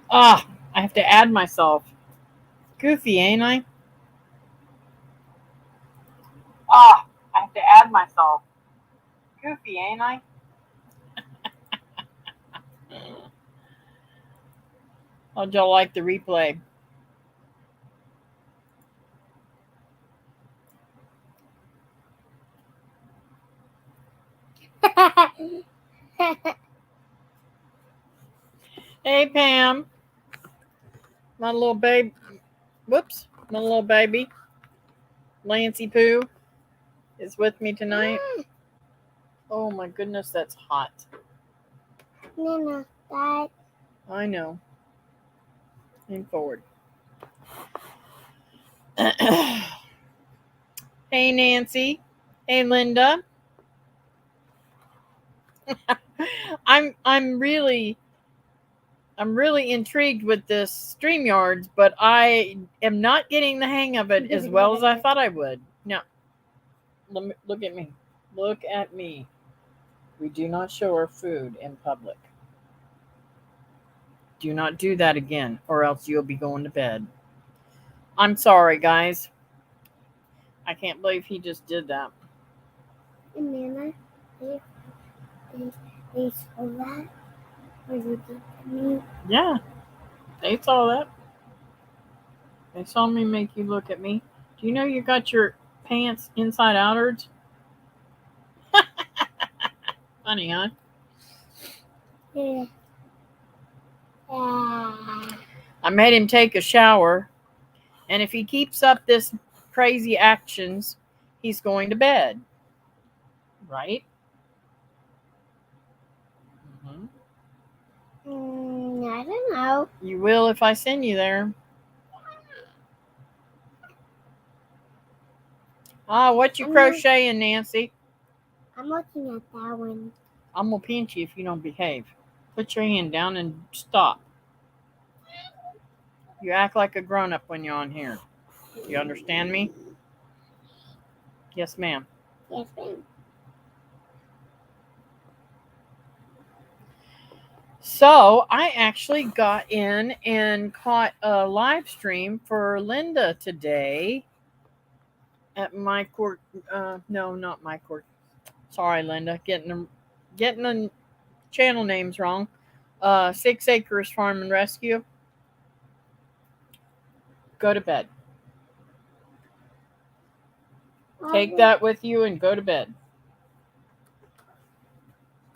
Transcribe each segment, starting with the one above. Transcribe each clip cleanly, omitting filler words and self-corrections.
Ah, I have to add myself. Goofy, ain't I? Ah, I have to add myself. Goofy, ain't I? How'd y'all like the replay? Hey, Pam. My little baby. Whoops. My little baby. Lancey Poo is with me tonight. Oh my goodness, that's hot. Nana, Dad. I know. Lean forward. Hey, Nancy. Hey, Linda. I'm really intrigued with this StreamYards, but I am not getting the hang of it as well as I thought I would. Now, look at me. Look at me. We do not show our food in public. Do not do that again, or else you'll be going to bed. I'm sorry, guys. I can't believe he just did that. Nana, they saw that? Or you did to me? Yeah, they saw that. They saw me make you look at me. Do you know you got your pants inside outwards? Funny, huh? Yeah. I made him take a shower, and if he keeps up this crazy actions, he's going to bed. Right? I don't know. You will if I send you there. Ah, what you crocheting, Nancy? I'm looking at that one. I'm going to pinch you if you don't behave. Put your hand down and stop. You act like a grown-up when you're on here. You understand me? Yes, ma'am. Yes, ma'am. So I actually got in and caught a live stream for Linda today at my court. No, not my court. Sorry, Linda, getting the channel names wrong. 6 Acres Farm and Rescue. Go to bed. Take that with you and go to bed.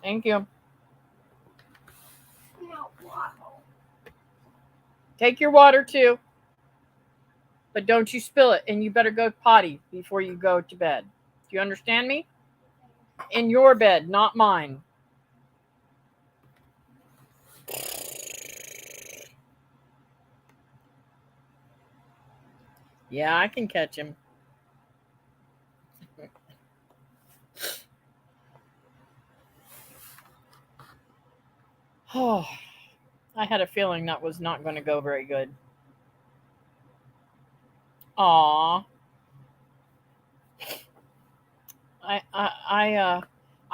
Thank you. Take your water too. But don't you spill it, and you better go potty before you go to bed. Do you understand me? In your bed, not mine. Yeah, I can catch him. Oh, I had a feeling that was not going to go very good. Aw. I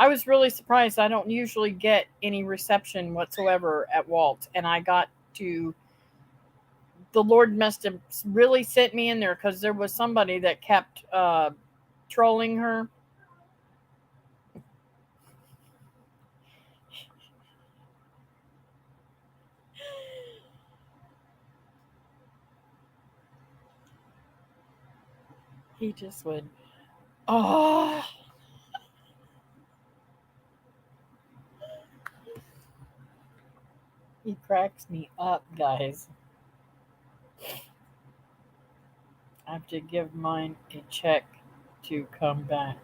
was really surprised. I don't usually get any reception whatsoever at Walt, and I got to. The Lord must have really sent me in there because there was somebody that kept trolling her. He just would. Oh. He cracks me up, guys. I have to give mine a check to come back.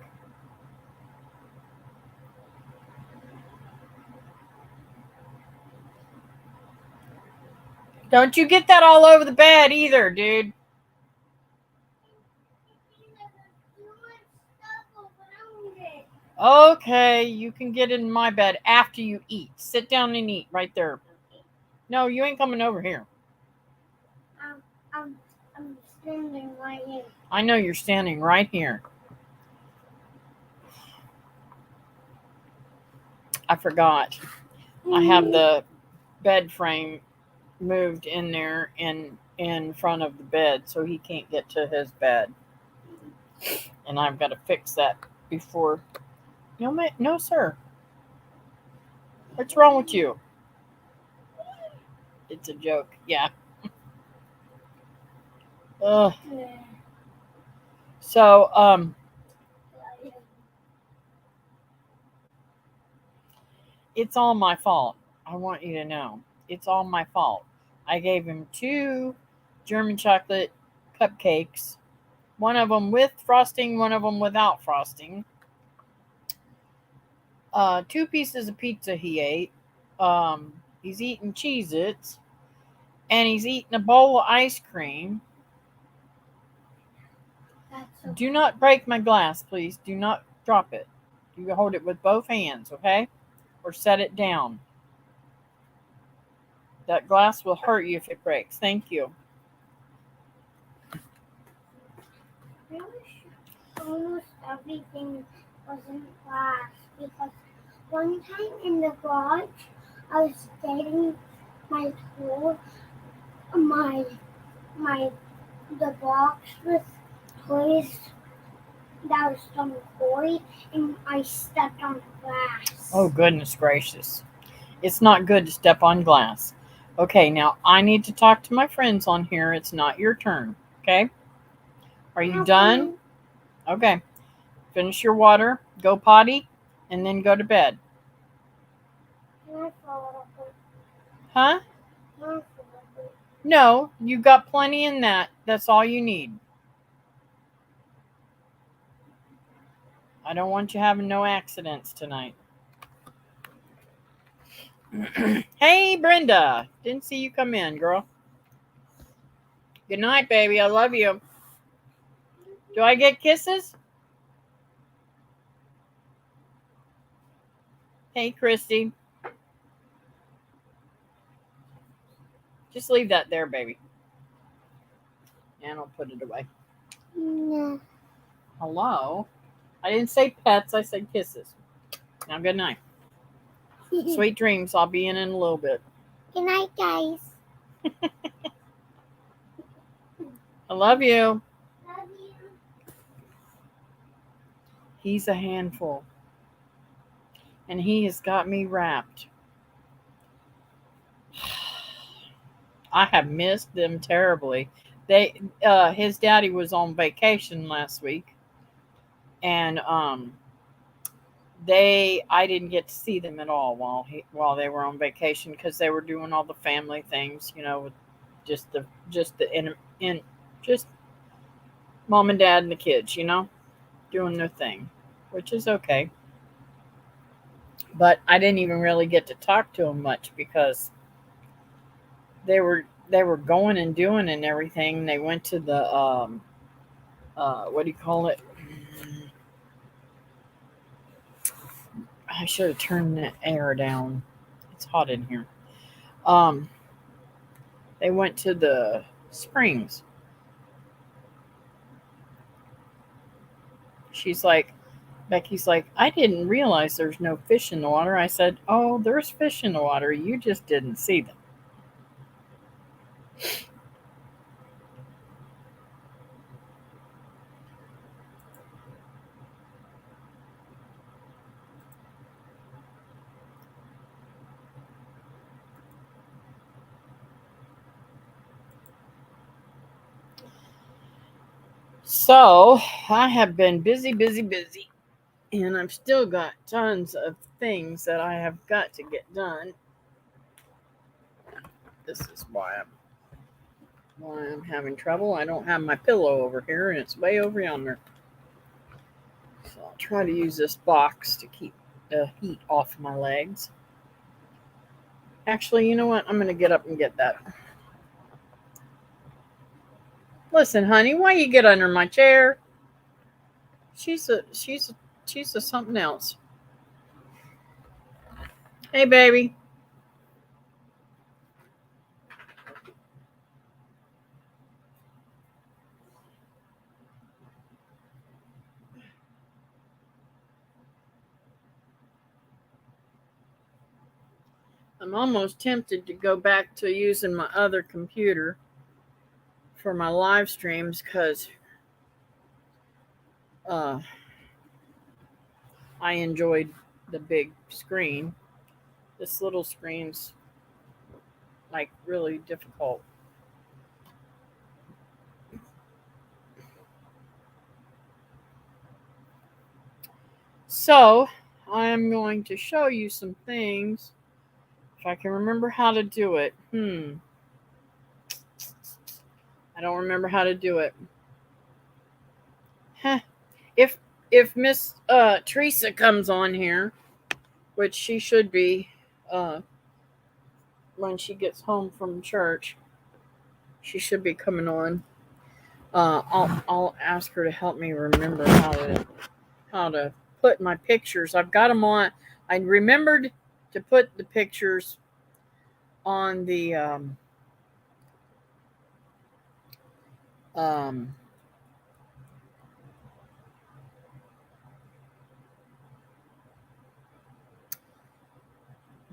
Don't you get that all over the bed either, dude. Okay, you can get in my bed after you eat. Sit down and eat right there. No, you ain't coming over here. I'm standing right here. I know you're standing right here. I forgot. I have the bed frame moved in there in front of the bed, so he can't get to his bed. And I've got to fix that before. No, no, sir. What's wrong with you? It's a joke. Yeah. Ugh. So, it's all my fault. I want you to know. It's all my fault. I gave him 2 German chocolate cupcakes, one of them with frosting, one of them without frosting. 2 pieces of pizza he ate. He's eating Cheez Its, and he's eating a bowl of ice cream. Do not break my glass, please. Do not drop it. You hold it with both hands, okay? Or set it down. That glass will hurt you if it breaks. Thank you. Almost everything was in glass because one time in the garage, I was getting my tool, the box with toys that was from Corey, and I stepped on glass. Oh, goodness gracious. It's not good to step on glass. Okay, now I need to talk to my friends on here. It's not your turn, okay? Are you done? Okay. Finish your water, go potty, and then go to bed. Can I follow up? Huh? No, you got plenty in that. That's all you need. I don't want you having no accidents tonight. Hey, Brenda. Didn't see you come in, girl. Good night, baby. I love you. Do I get kisses? Hey, Christy. Just leave that there, baby. And I'll put it away. No. Hello? I didn't say pets. I said kisses. Now, good night. Sweet dreams. I'll be in a little bit. Good night, guys. I love you. Love you. He's a handful. And he has got me wrapped. I have missed them terribly. His daddy was on vacation last week, and I didn't get to see them at all while they were on vacation because they were doing all the family things, with just just mom and dad and the kids, doing their thing, which is okay. But I didn't even really get to talk to them much because they were going and doing and everything. They went to the what do you call it? I should have turned the air down. It's hot in here. They went to the springs. Becky's like, I didn't realize there's no fish in the water. I said, oh, there's fish in the water. You just didn't see them. So I have been busy, and I've still got tons of things that I have got to get done. This is why I'm having trouble. I don't have my pillow over here, and it's way over yonder. So I'll try to use this box to keep the heat off my legs. Actually, you know what? I'm going to get up and get that. Listen, honey, why you get under my chair? She's a something else. Hey, baby. I'm almost tempted to go back to using my other computer for my live streams because uh, I enjoyed the big screen. This little screen's like really difficult. So I'm going to show you some things if I can remember how to do it. I don't remember how to do it. Heh. If Miss Teresa comes on here, which she should be uh, when she gets home from church, she should be coming on. I'll ask her to help me remember how to put my pictures. I've got them on. I remembered to put the pictures on the um,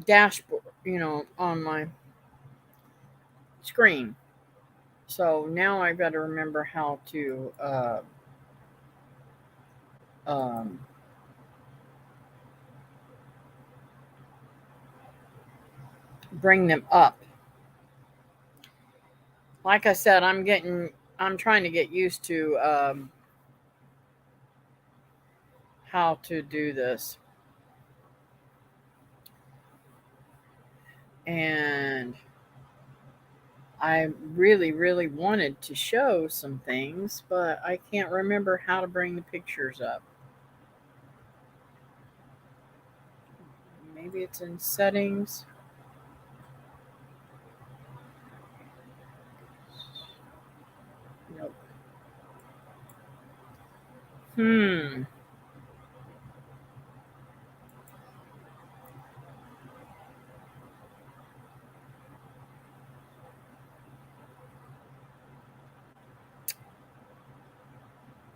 dashboard, on my screen. So now I've got to remember how to um, bring them up. Like I said, I'm trying to get used to how to do this. And I really, really wanted to show some things, but I can't remember how to bring the pictures up. Maybe it's in settings. Nope. Hmm.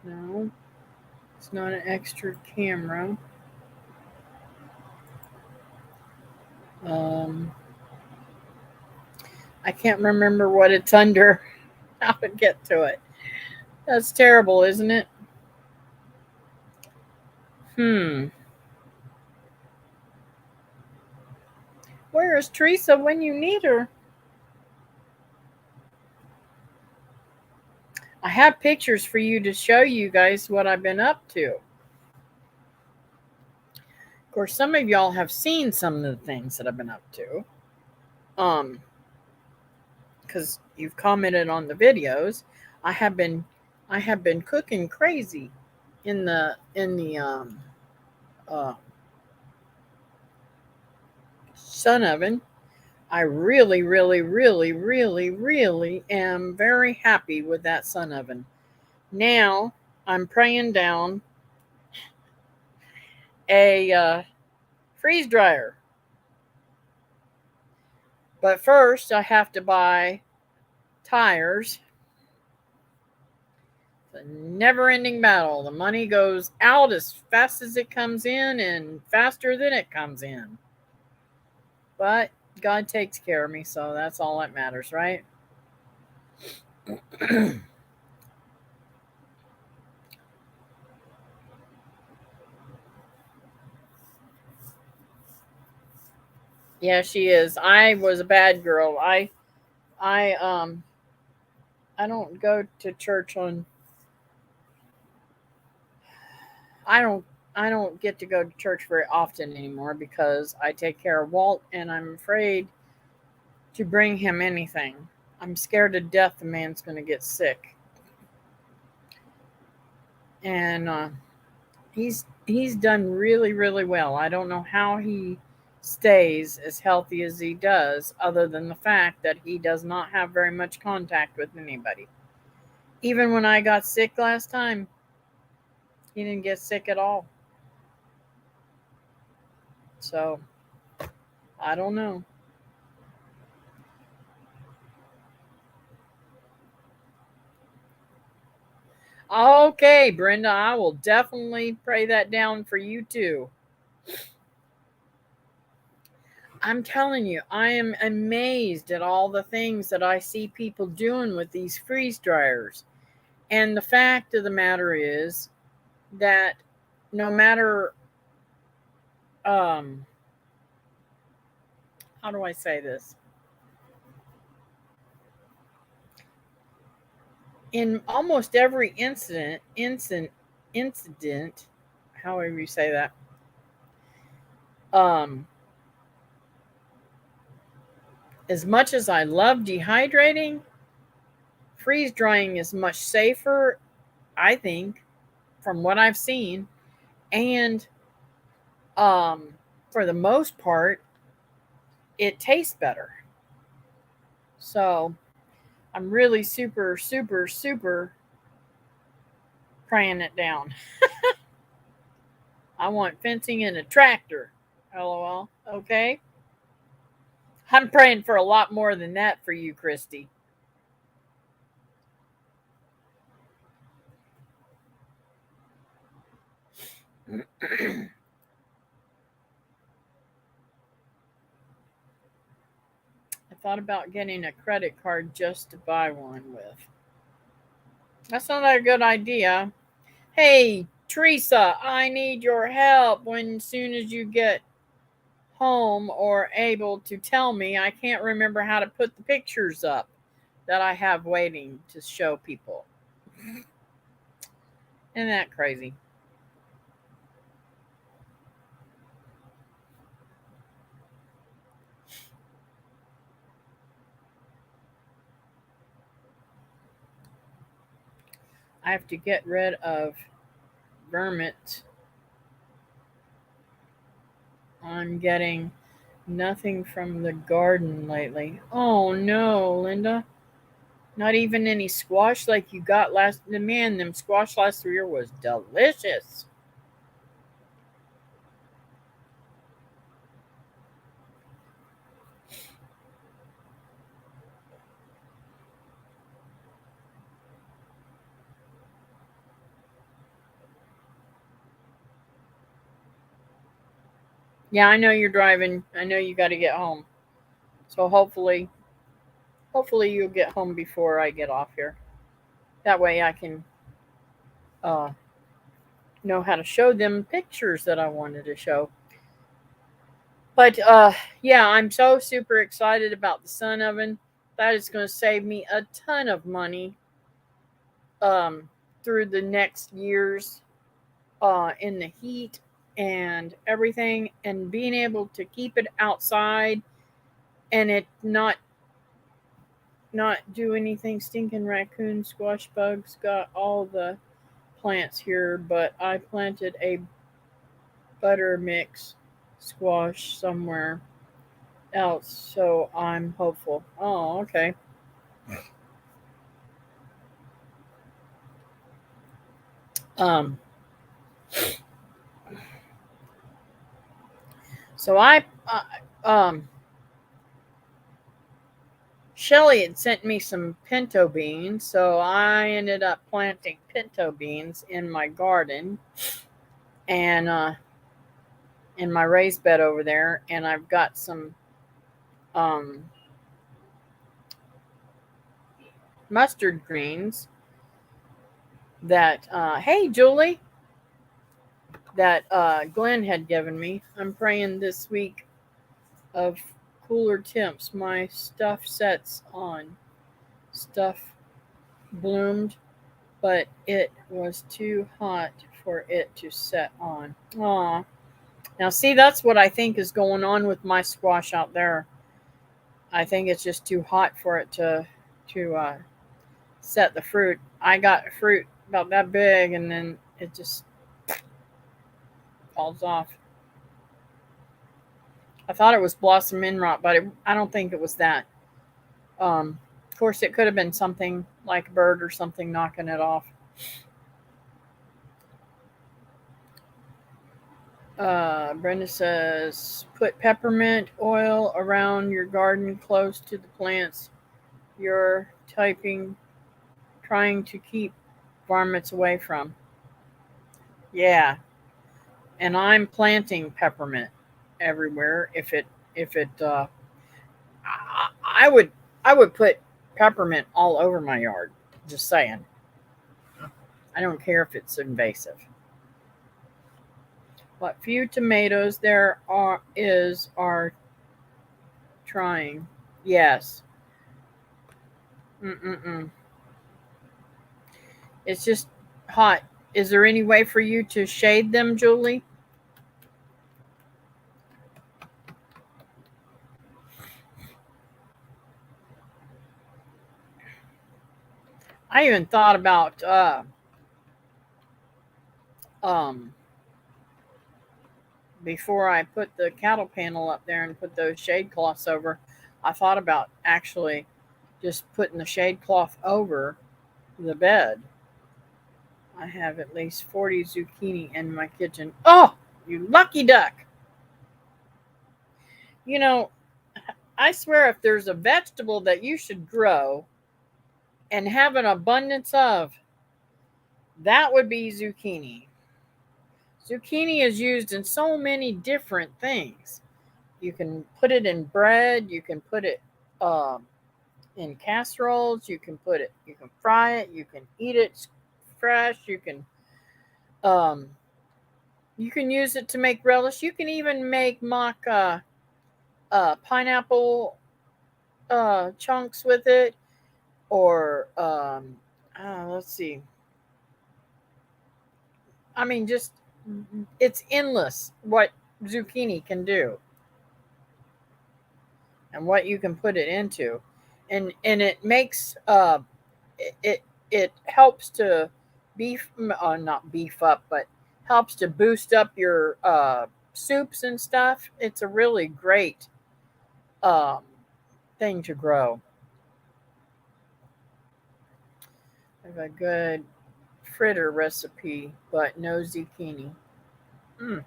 No, it's not an extra camera. Um, I can't remember what it's under. How to get to it. That's terrible, isn't it? Hmm. Where is Teresa when you need her? I have pictures for you to show you guys what I've been up to. Of course, some of y'all have seen some of the things that I've been up to. Because you've commented on the videos. I have been cooking crazy in the uh, sun oven. I really, really, really, really, really am very happy with that sun oven. Now I'm praying down a freeze dryer. But first, I have to buy tires. It's a never ending battle. The money goes out as fast as it comes in and faster than it comes in. But God takes care of me, so that's all that matters, right? Yeah, she is. I was a bad girl. I I don't go to church on I don't I don't get to go to church very often anymore because I take care of Walt and I'm afraid to bring him anything. I'm scared to death the man's going to get sick. And he's done really, really well. I don't know how he stays as healthy as he does, other than the fact that he does not have very much contact with anybody. Even when I got sick last time, he didn't get sick at all. So I don't know. Okay, Brenda, I will definitely pray that down for you too. I'm telling you, I am amazed at all the things that I see people doing with these freeze dryers. And the fact of the matter is that no matter, um, how do I say this? In almost every incident, however you say that, um, as much as I love dehydrating, freeze drying is much safer, I think, from what I've seen. And for the most part, it tastes better. So I'm really super, super, super praying it down. I want fencing and a tractor. LOL. Okay. I'm praying for a lot more than that for you, Christy. I thought about getting a credit card just to buy one with. That's not a good idea. Hey, Teresa, I need your help when soon as you get home or able to tell me. I can't remember how to put the pictures up that I have waiting to show people. Isn't that crazy? I have to get rid of vermin. I'm getting nothing from the garden lately. Oh no, Linda. Not even any squash like you got last. Man, them squash last year was delicious. Yeah, I know you're driving. I know you got to get home. So hopefully you'll get home before I get off here. That way I can uh, know how to show them pictures that I wanted to show. But yeah, I'm so super excited about the sun oven. That is going to save me a ton of money um, through the next years in the heat and everything, and being able to keep it outside and it not do anything. Stinking raccoon squash bugs got all the plants here, but I planted a butter mix squash somewhere else, so I'm hopeful. Oh, okay. Um, so Shelly had sent me some pinto beans, so I ended up planting pinto beans in my garden and in my raised bed over there, and I've got some um, mustard greens that hey Julie, that Glenn had given me. I'm praying this week of cooler temps. My stuff sets on. Stuff bloomed, but it was too hot for it to set on. Aw. Now, see, that's what I think is going on with my squash out there. I think it's just too hot for it to set the fruit. I got fruit about that big, and then it just falls off. I thought it was blossom end rot, but I don't think it was that. Of course, it could have been something like a bird or something knocking it off. Brenda says, put peppermint oil around your garden close to the plants you're trying to keep varmints away from. Yeah, and I'm planting peppermint everywhere. If it If it, I would, I would put peppermint all over my yard. Just saying. I don't care if it's invasive. What few tomatoes there are trying. Yes. Mm-mm-mm. It's just hot. Is there any way for you to shade them, Julie? I even thought about um before I put the cattle panel up there and put those shade cloths over, I thought about actually just putting the shade cloth over the bed. I have at least 40 zucchini in my kitchen. Oh, you lucky duck. You know, I swear if there's a vegetable that you should grow and have an abundance of, that would be zucchini. Zucchini is used in so many different things. You can put it in bread, you can put it um, in casseroles, you can fry it, you can eat it fresh, um, you can use it to make relish. You can even make mock pineapple chunks with it, or let's see. I mean, just it's endless what zucchini can do and what you can put it into, and it makes it helps to not beef up, but helps to boost up your soups and stuff. It's a really great um, thing to grow. I have a good fritter recipe, but no zucchini. Mm.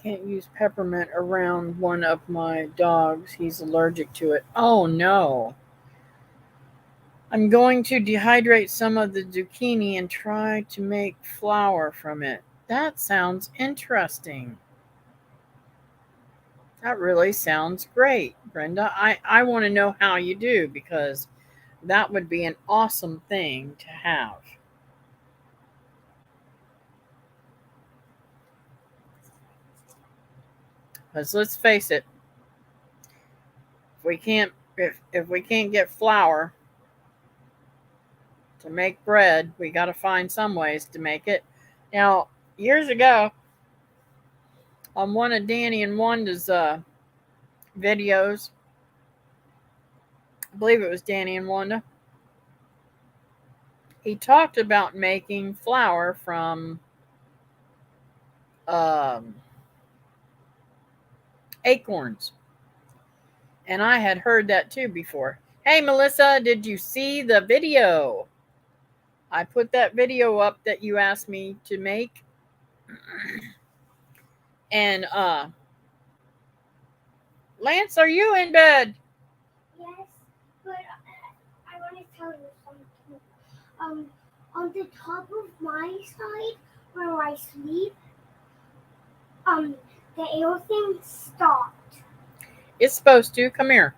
Can't use peppermint around one of my dogs. He's allergic to it. Oh no. I'm going to dehydrate some of the zucchini and try to make flour from it. That sounds interesting. That really sounds great, Brenda. I want to know how you do because that would be an awesome thing to have. Because let's face it, if we can't get flour to make bread, we got to find some ways to make it. Now, years ago, on one of Danny and Wanda's videos, I believe it was Danny and Wanda, he talked about making flour from um, acorns. And I had heard that too before. Hey, Melissa, did you see the video? I put that video up that you asked me to make. And Lance, are you in bed? Yes, but I want to tell you something. On the top of my side where I sleep, the air thing stopped. It's supposed to. Come here.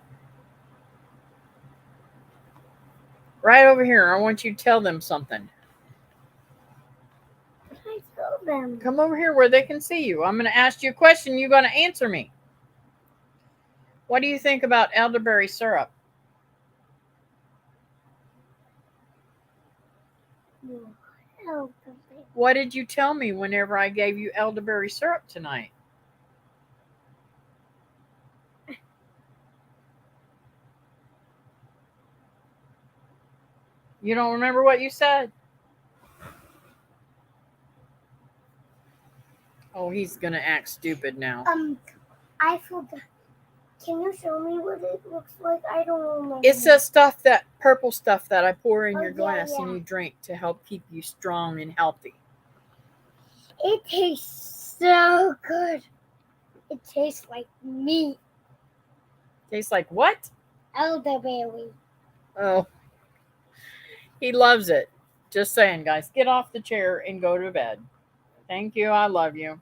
Right over here. I want you to tell them something. I tell them. Come over here where they can see you. I'm going to ask you a question. You're going to answer me. What do you think about elderberry syrup? What did you tell me whenever I gave you elderberry syrup tonight? You don't remember what you said? Oh, he's going to act stupid now. I forgot. Can you show me what it looks like? I don't remember. It's the stuff, that purple stuff that I pour in your glass yeah. and you drink to help keep you strong and healthy. It tastes so good. It tastes like meat. Tastes like what? Elderberry. Oh, he loves it. Just saying, guys, get off the chair and go to bed. Thank you. I love you.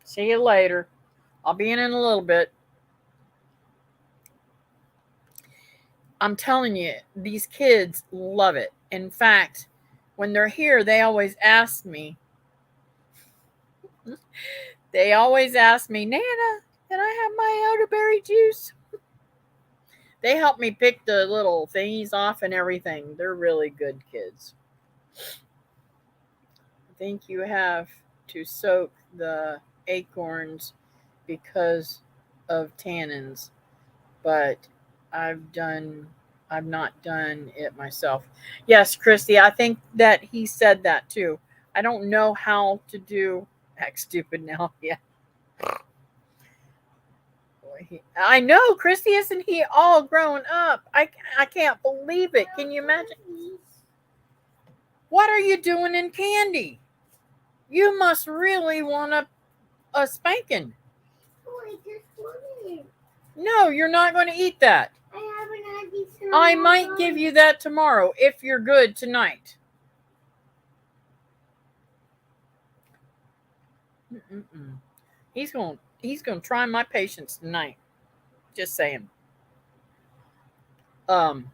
See you later. I'll be in a little bit. I'm telling you, these kids love it. In fact, when they're here, they always ask me, Nana, can I have my elderberry juice? They help me pick the little thingies off and everything. They're really good kids. I think you have to soak the acorns because of tannins, but I've done I've not done it myself. Yes, Christy, I think that he said that too. I don't know how to do act stupid now. Yeah. I know, Christy, isn't he all grown up? I can't believe it. Can you imagine? What are you doing in candy? You must really want a spanking. Oh, I just wanted. No, you're not going to eat that. I haven't had these. I might give you that tomorrow if you're good tonight. Mm-mm-mm. He's going to try my patience tonight. Just saying. Um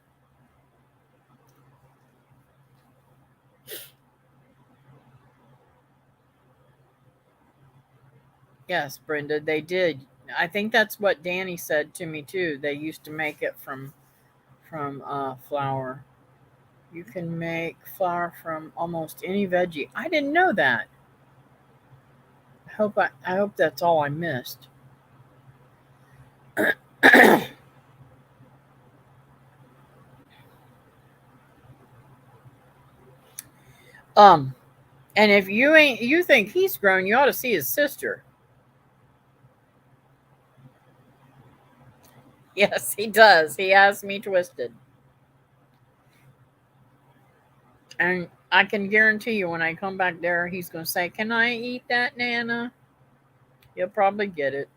yes, Brenda, they did. I think that's what Danny said to me too. They used to make it from flour. You can make flour from almost any veggie. I didn't know that. I hope that's all I missed. um and if you think he's grown, you ought to see his sister. Yes, he does. He has me twisted. And I can guarantee you when I come back there, he's going to say, "Can I eat that, Nana?" He'll probably get it.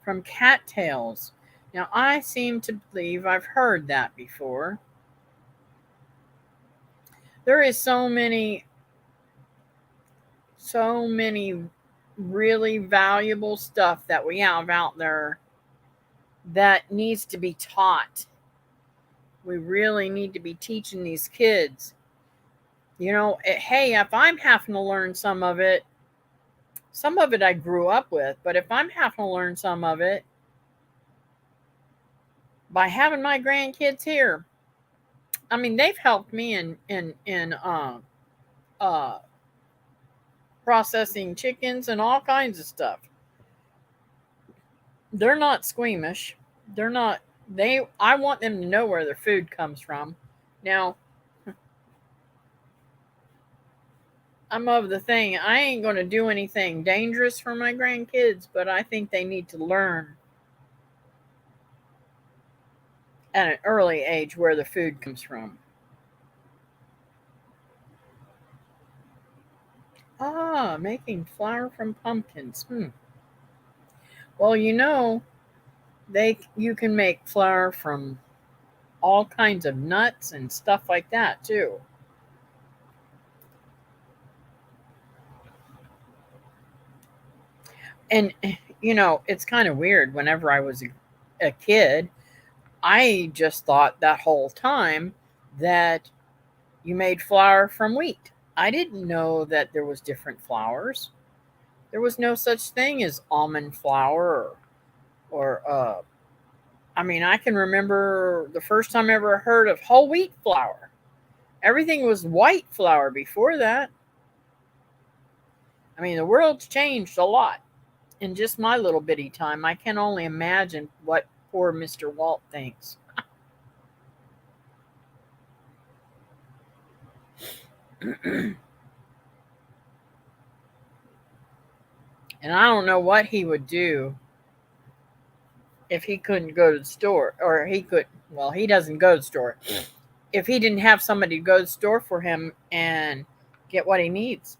From cattails. Now, I seem to believe I've heard that before. There is so many really valuable stuff that we have out there that needs to be taught. We really need to be teaching these kids. Hey, if I'm having to learn some of it I grew up with, but if I'm having to learn some of it by having my grandkids here, I mean, they've helped me in uh, processing chickens and all kinds of stuff. They're not squeamish. They're not. They. I want them to know where their food comes from. Now, I'm of the thing. I ain't going to do anything dangerous for my grandkids, but I think they need to learn at an early age where the food comes from. Ah, making flour from pumpkins. Well, they you can make flour from all kinds of nuts and stuff like that too. And it's kind of weird. Whenever I was a kid, I just thought that whole time that you made flour from wheat. I didn't know that there was different flours. There was no such thing as almond flour or I mean, I can remember the first time I ever heard of whole wheat flour. Everything was white flour before that. I mean, the world's changed a lot in just my little bitty time. I can only imagine what poor Mr. Walt thinks. And I don't know what he would do if he couldn't go to the store, or well, he doesn't go to the store. If he didn't have somebody to go to the store for him and get what he needs,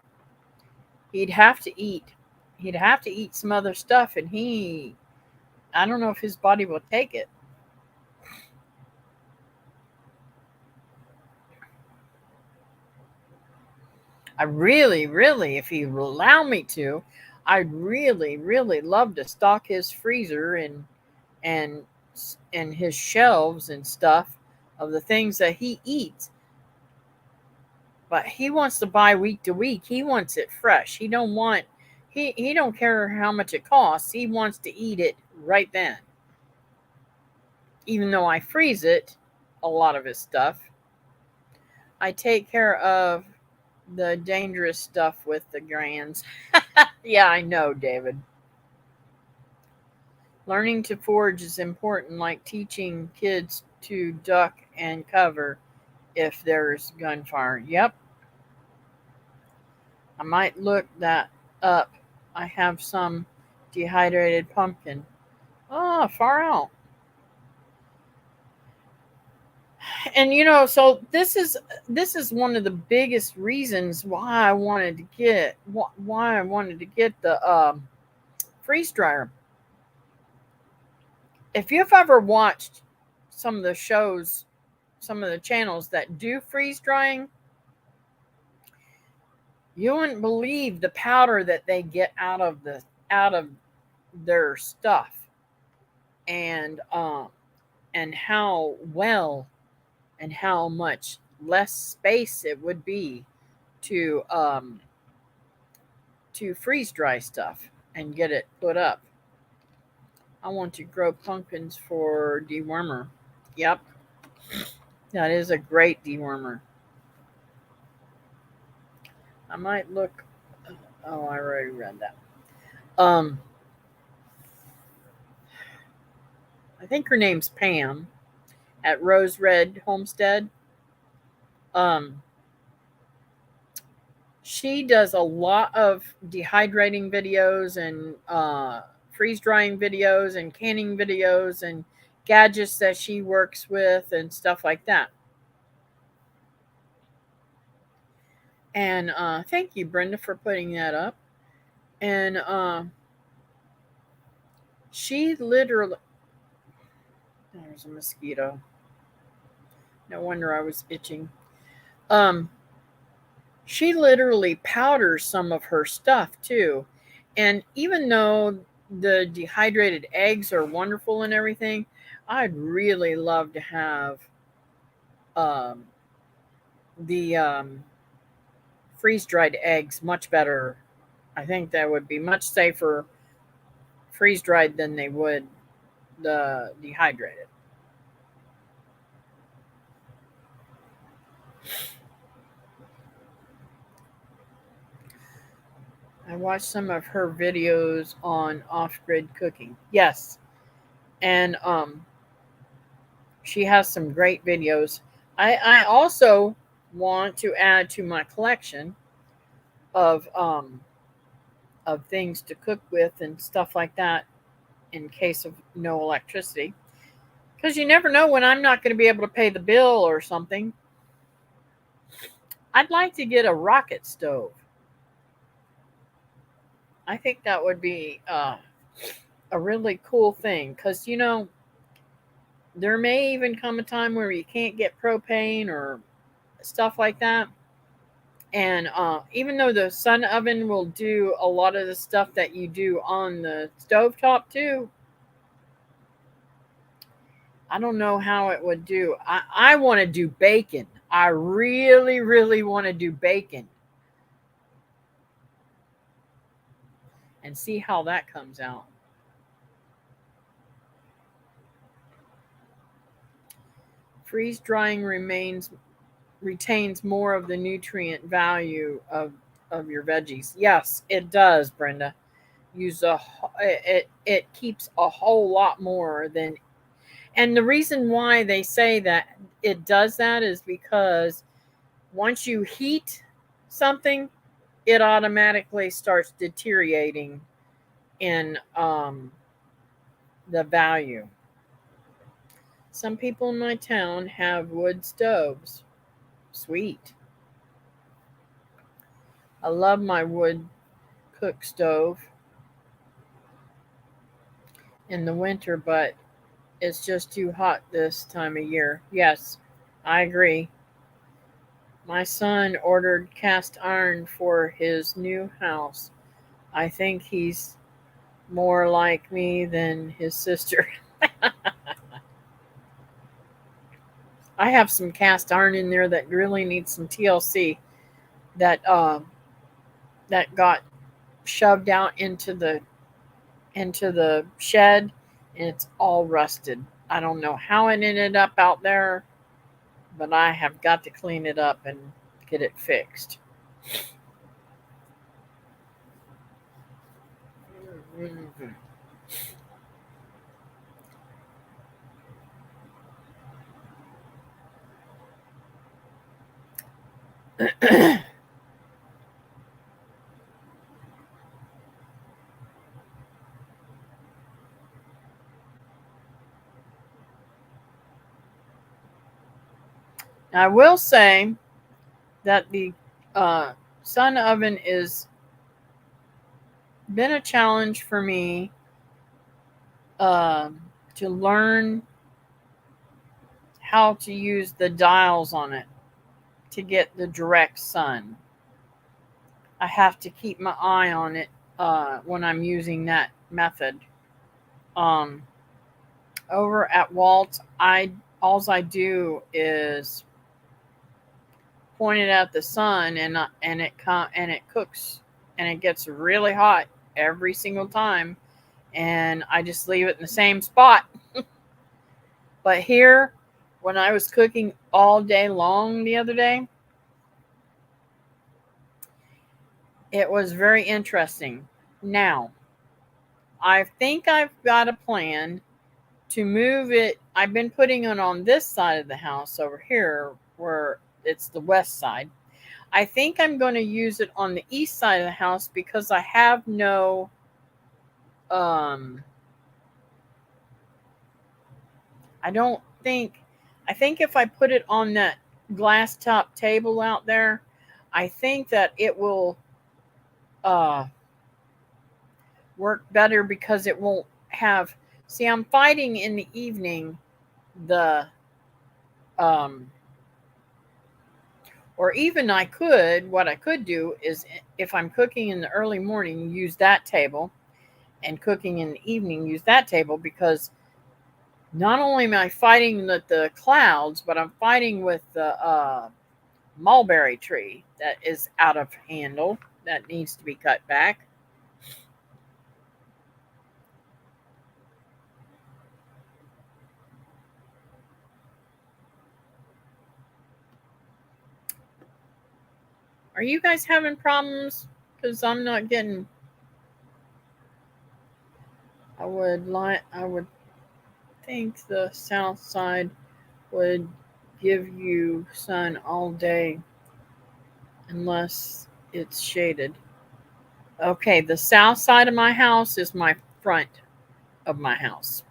he'd have to eat. He'd have to eat some other stuff, and I don't know if his body will take it. I really, really, if he will allow me to, I'd really, really love to stock his freezer and and his shelves and stuff of the things that he eats. But he wants to buy week to week. He wants it fresh. He don't care how much it costs. He wants to eat it right then. Even though I freeze it, a lot of his stuff, I take care of the dangerous stuff with the grands. Yeah, I know, David. Learning to forage is important, like teaching kids to duck and cover if there's gunfire. Yep, I might look that up. I have some dehydrated pumpkin. Oh, far out. And so this is one of the biggest reasons why I wanted to get the freeze dryer. If you've ever watched some of the shows, some of the channels that do freeze drying, you wouldn't believe the powder that they get out of their stuff, and how well and how much less space it would be to freeze dry stuff and get it put up. I want to grow pumpkins for dewormer. Yep, that is a great dewormer. I might look. Oh, I already read that. Um, I think her name's Pam at Rose Red Homestead. Um, she does a lot of dehydrating videos and freeze drying videos and canning videos and gadgets that she works with and stuff like that. And thank you, Brenda, for putting that up. And she literally, there's a mosquito. No wonder I was itching. Um, she literally powders some of her stuff too. And even though the dehydrated eggs are wonderful and everything, I'd really love to have um, the freeze dried eggs much better. I think that would be much safer freeze dried than they would the dehydrated. I watched some of her videos on off grid cooking. Yes. And she has some great videos. I also want to add to my collection of things to cook with and stuff like that in case of no electricity. Because you never know when I'm not going to be able to pay the bill or something. I'd like to get a rocket stove. I think that would be a really cool thing because there may even come a time where you can't get propane or stuff like that. And even though the sun oven will do a lot of the stuff that you do on the stovetop too, I don't know how it would do. I want to do bacon. I really, really want to do bacon and see how that comes out. Freeze drying retains more of the nutrient value of your veggies. Yes, it does, Brenda. It keeps a whole lot more than. And the reason why they say that it does that is because once you heat something, it automatically starts deteriorating in the value. Some people in my town have wood stoves. Sweet. I love my wood cook stove in the winter, but it's just too hot this time of year. Yes, I agree. My son ordered cast iron for his new house. I think he's more like me than his sister. I have some cast iron in there that really needs some TLC that that got shoved out into the shed, and it's all rusted. I don't know how it ended up out there, but I have got to clean it up and get it fixed. I will say that the uh, sun oven is been a challenge for me um to learn how to use the dials on it to get the direct sun. I have to keep my eye on it when I'm using that method. Um, Over at Walt, I alls I do is point it at the sun, and it cooks, and it gets really hot every single time, and I just leave it in the same spot. But here, when I was cooking all day long the other day, it was very interesting. Now, I think I've got a plan to move it. I've been putting it on this side of the house over here where it's the west side. I think I'm going to use it on the east side of the house because I have no um I don't think I think if I put it on that glass top table out there, I think that it will uh work better because it won't have. See, I'm fighting in the evening the um or even I could, what I could do is if I'm cooking in the early morning, use that table, and cooking in the evening, use that table, because not only am I fighting with the clouds, but I'm fighting with the mulberry tree that is out of handle that needs to be cut back. Are you guys having problems? Because I'm not getting. I would think the south side would give you sun all day unless it's shaded. Okay, the south side of my house is my front of my house,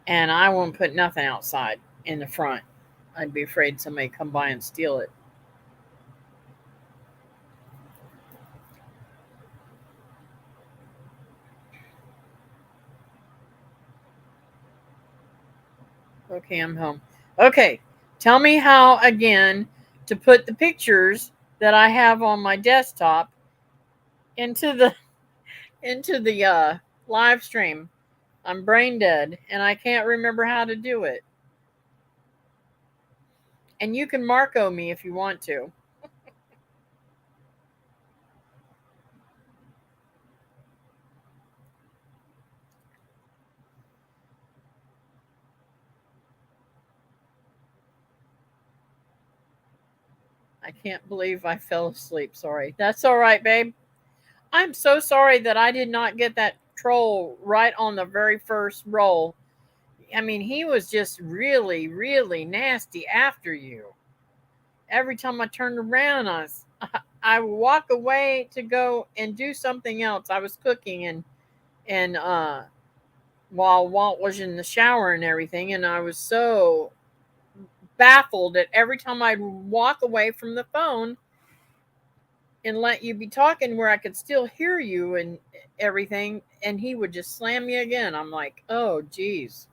and I won't put nothing outside in the front. I'd be afraid somebody come by and steal it. Okay, I'm home. Okay, tell me how again to put the pictures that I have on my desktop into the into the live stream. I'm brain dead and I can't remember how to do it. And you can Marco me if you want to. I can't believe I fell asleep. Sorry. That's all right, babe. I'm so sorry that I did not get that troll right on the very first roll. I mean, he was just really, really nasty after you. Every time I turned around, I would walk away to go and do something else. I was cooking and while Walt was in the shower and everything, and I was so baffled that every time I'd walk away from the phone and let you be talking where I could still hear you and everything, and he would just slam me again. I'm like, oh, geez.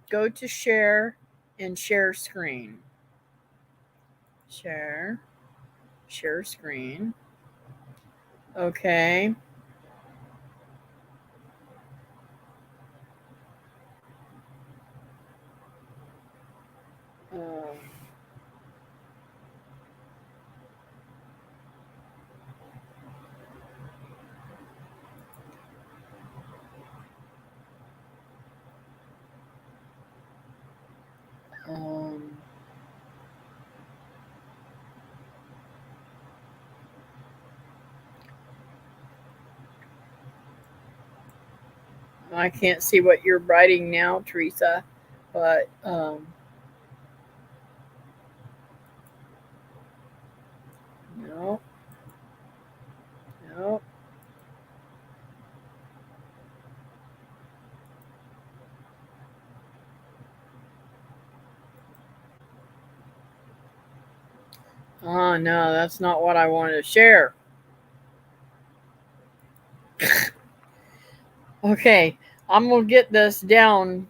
Go to share and share screen. Share. Share screen. Okay. Um, um, I can't see what you're writing now, Teresa, but no, no. Oh, no, that's not what I wanted to share. Okay, I'm going to get this down.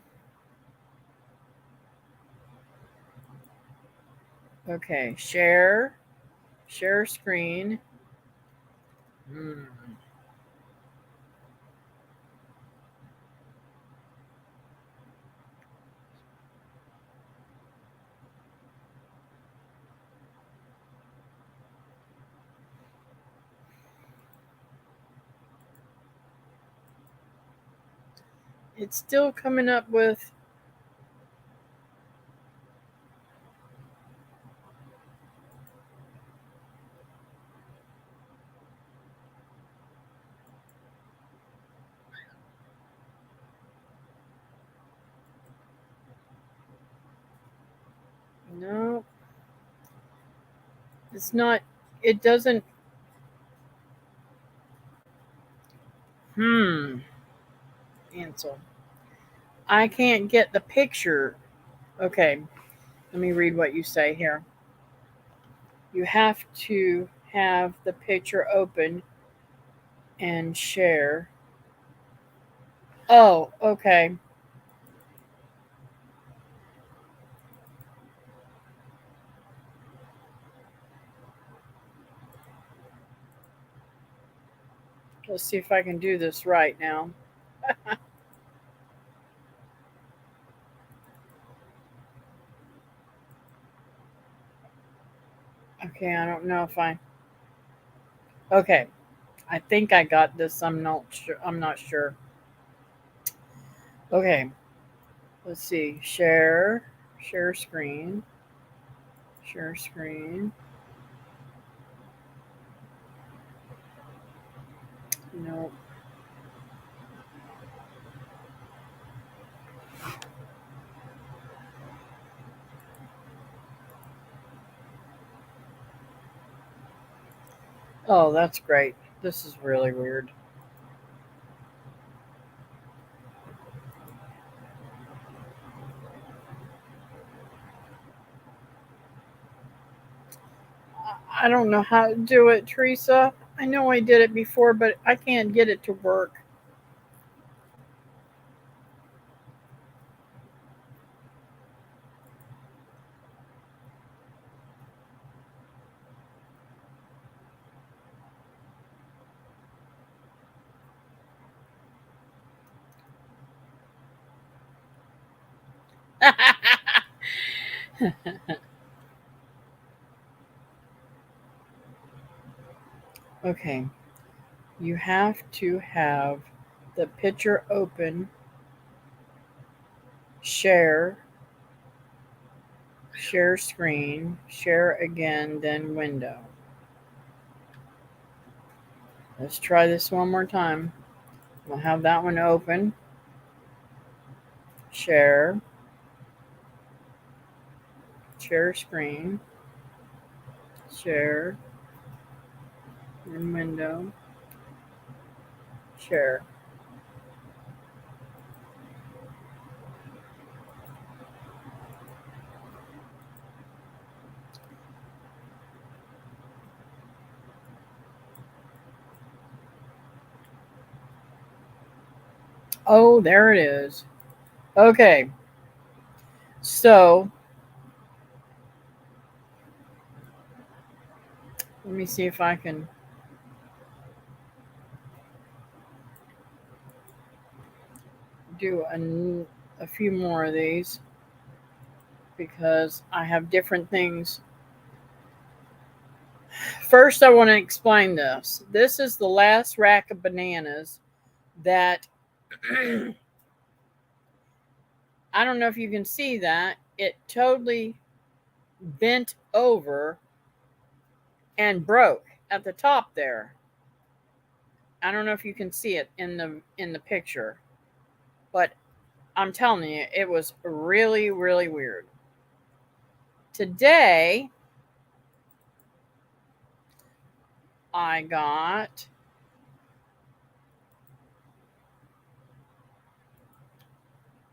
Okay, share. Share screen. Hmm. It's still coming up with. No, it's not. It doesn't. Hmm. Cancel. I can't get the picture. Okay, let me read what you say here. You have to have the picture open and share. Oh, okay. Let's see if I can do this right now. Okay, I don't know if I. Okay, I think I got this. I'm not sure. I'm not sure. Okay, let's see. Share. Share screen. Share screen. No. Oh, that's great. This is really weird. I don't know how to do it, Teresa. I know I did it before, but I can't get it to work. Okay, you have to have the picture open, share, share screen, share again, then window. Let's try this one more time. We'll have that one open, share, share screen, share, then window, share. Oh, there it is. Okay, so Let me see if I can do a few more of these because I have different things. First, I want to explain this. This is the last rack of bananas that I don't know if you can see that. It totally bent over and broke at the top there. I don't know if you can see it in the picture, but I'm telling you, it was really, really weird. Today, I got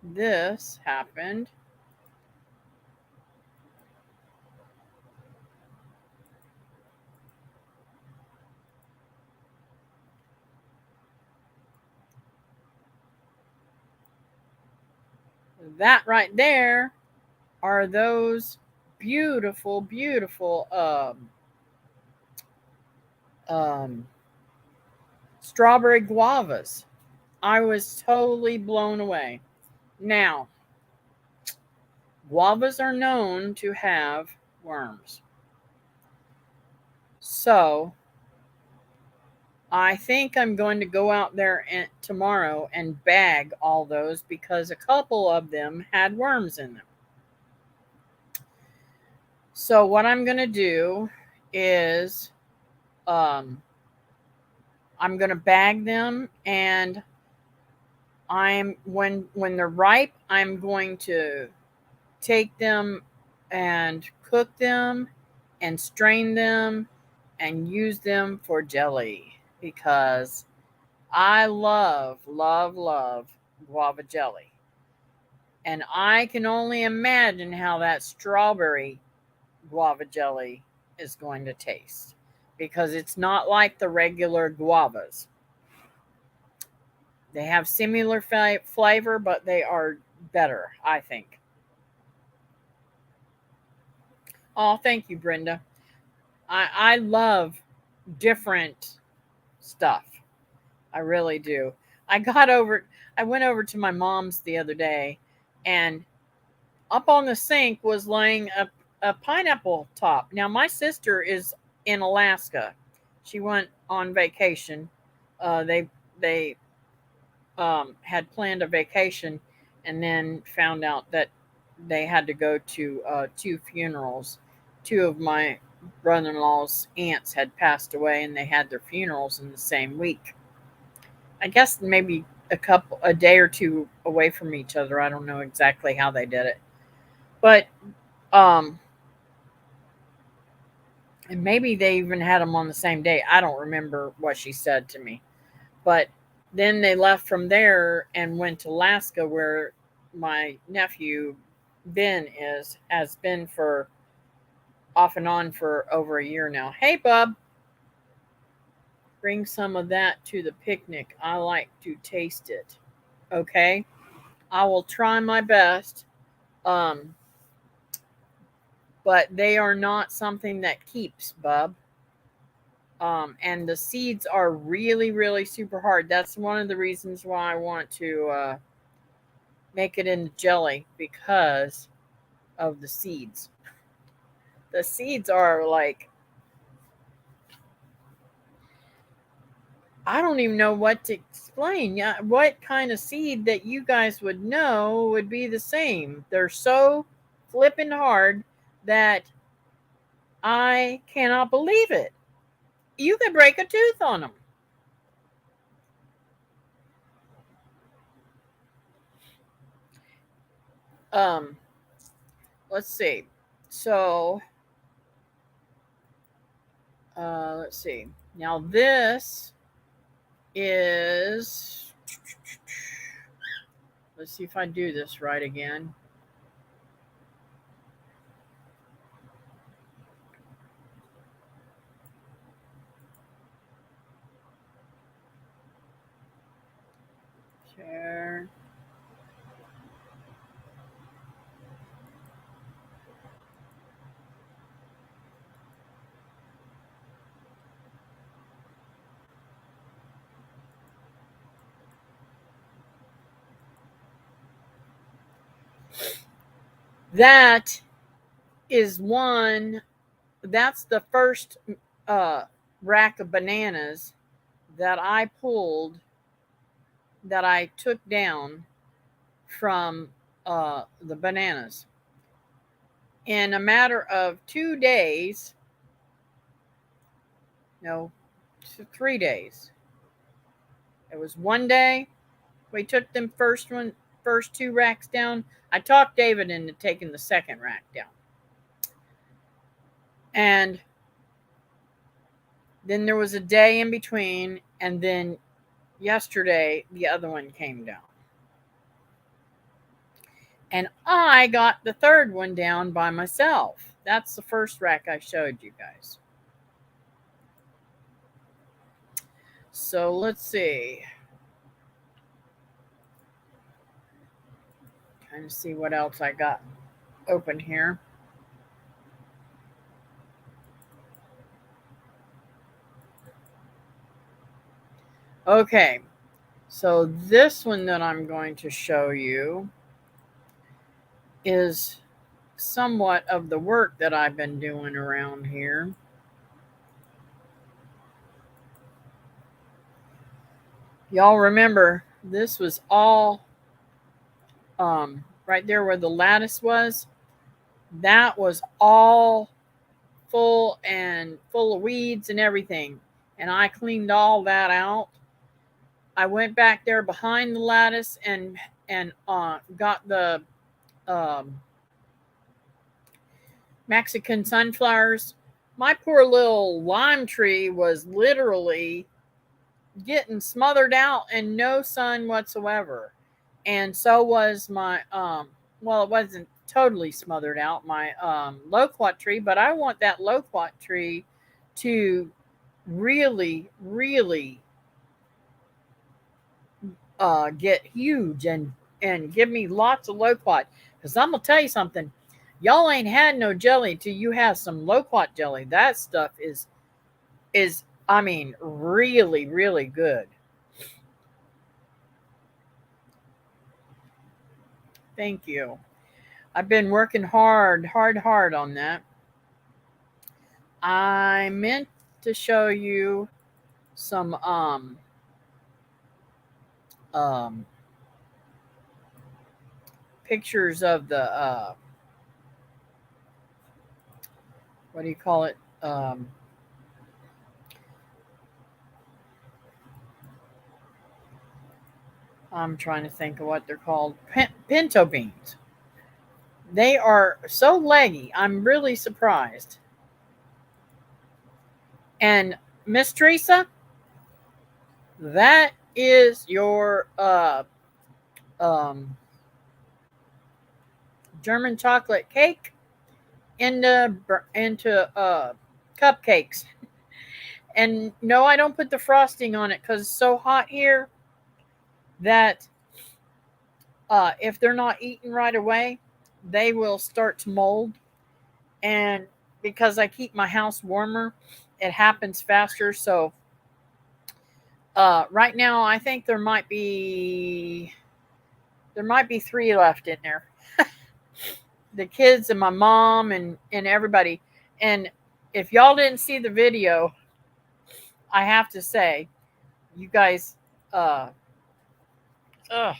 this happened. That right there are those beautiful, beautiful um, strawberry guavas. I was totally blown away. Now, guavas are known to have worms. So, I think I'm going to go out there tomorrow and bag all those because a couple of them had worms in them. So, what I'm going to do is um, I'm going to bag them, and when they're ripe, I'm going to take them and cook them and strain them and use them for jelly because I love, love, love guava jelly. And I can only imagine how that strawberry guava jelly is going to taste because it's not like the regular guavas. They have similar flavor, but they are better, I think. Oh, thank you, Brenda. I love different stuff. I really do. I got over I went over to my mom's the other day, and up on the sink was laying a pineapple top. Now my sister is in Alaska. She went on vacation. They had planned a vacation and then found out that they had to go to two funerals. Two of my brother-in-law's aunts had passed away, and they had their funerals in the same week. I guess maybe a day or two away from each other. I don't know exactly how they did it, but um, and maybe they even had them on the same day. I don't remember what she said to me, but then they left from there and went to Alaska, where my nephew Ben has been for off and on for over a year now. Hey, bub, bring some of that to the picnic. I like to taste it. Okay, I will try my best. Um, but they are not something that keeps, bub. And the seeds are really, really super hard. That's one of the reasons why I want to make it into jelly because of the seeds. The seeds are like, I don't even know what to explain. Yeah, what kind of seed that you guys would know would be the same. They're so flippin' hard that I cannot believe it. You could break a tooth on them. Um, let's see. So, let's see. Now this is. Let's see if I do this right again. Share. That is one, that's the first uh, rack of bananas that I pulled, that I took down from the bananas. In a matter of 2 days, no, 3 days. It was one day we took them first two racks down. I talked David into taking the second rack down. And then there was a day in between, and then yesterday the other one came down. And I got the third one down by myself. That's the first rack I showed you guys. So let's see. Trying to see what else I got open here. Okay, so this one that I'm going to show you is somewhat of the work that I've been doing around here. Y'all remember this was all right there where the lattice was. That was all full of weeds and everything. And I cleaned all that out. I went back there behind the lattice and got the um, Mexican sunflowers. My poor little lime tree was literally getting smothered out and no sun whatsoever. And so was my well, it wasn't totally smothered out, my loquat tree, but I want that loquat tree to really, really get huge and give me lots of loquat. Because I'm gonna tell you something, y'all ain't had no jelly till you have some loquat jelly. That stuff is I mean really, really good. Thank you. I've been working hard on that. I meant to show you some um pictures of the what do you call it? I'm trying to think of what they're called. Pinto beans. They are so leggy. I'm really surprised. And Miss Teresa, that is your um, German chocolate cake into cupcakes. And no, I don't put the frosting on it because it's so hot here that if they're not eaten right away, they will start to mold. And because I keep my house warmer, it happens faster. So right now, I think there might be three left in there. The kids and my mom and everybody. And if y'all didn't see the video, I have to say, you guys, uh, ugh,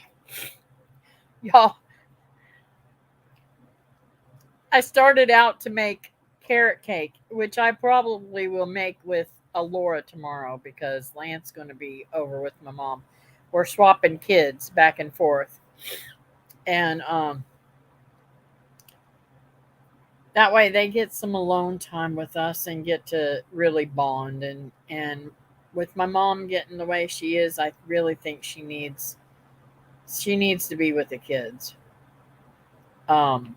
y'all, I started out to make carrot cake, which I probably will make with Alora tomorrow because Lance's going to be over with my mom. We're swapping kids back and forth, and that way they get some alone time with us and get to really bond. And with my mom getting the way she is, I really think she needs to be with the kids. Um,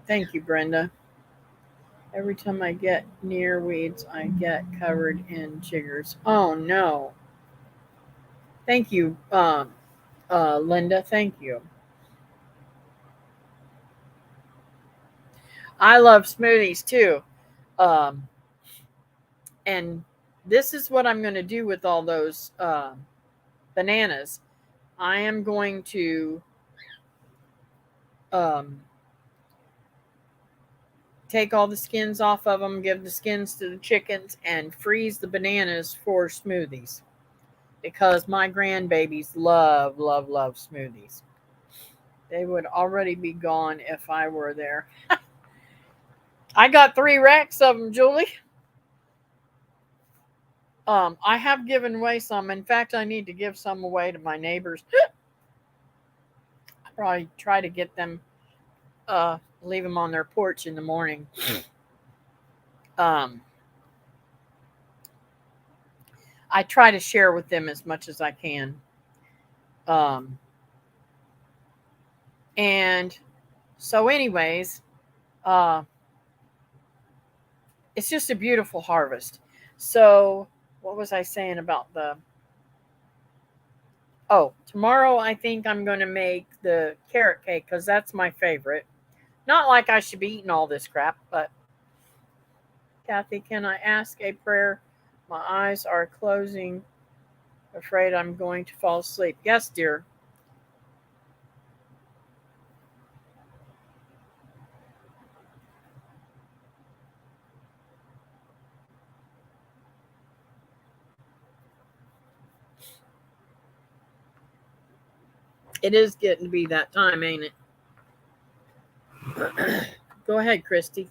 Thank you, Brenda. Every time I get near weeds, I get covered in chiggers. Oh no! Thank you, Linda. Thank you. I love smoothies too. Um, and this is what I'm going to do with all those bananas. I am going to um, take all the skins off of them, give the skins to the chickens, and freeze the bananas for smoothies. Because my grandbabies love, love, love smoothies. They would already be gone if I were there. I got 3 racks of them, Julie. I have given away some. In fact, I need to give some away to my neighbors. I probably try to get them, leave them on their porch in the morning. Um, I try to share with them as much as I can. Um, and so, anyways, uh, it's just a beautiful harvest. So, what was I saying about the? Oh, tomorrow I think I'm going to make the carrot cake because that's my favorite. Not like I should be eating all this crap, but Kathy, can I ask a prayer? My eyes are closing. Afraid I'm going to fall asleep. Yes, dear. It is getting to be that time, ain't it? Go ahead, Christy.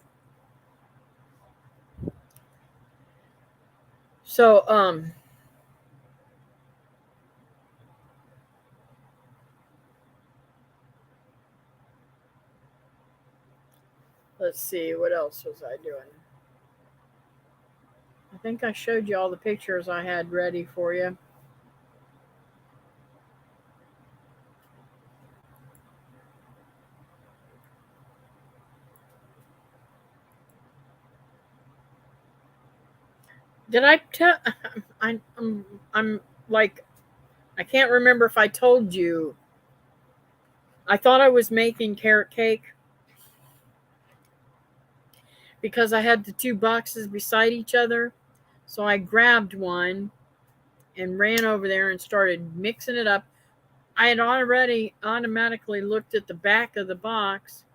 So, let's see, what else was I doing? I think I showed you all the pictures I had ready for you. Did I tell? I'm like, I can't remember if I told you. I thought I was making carrot cake because I had the 2 boxes beside each other. So I grabbed one and ran over there and started mixing it up. I had already automatically looked at the back of the box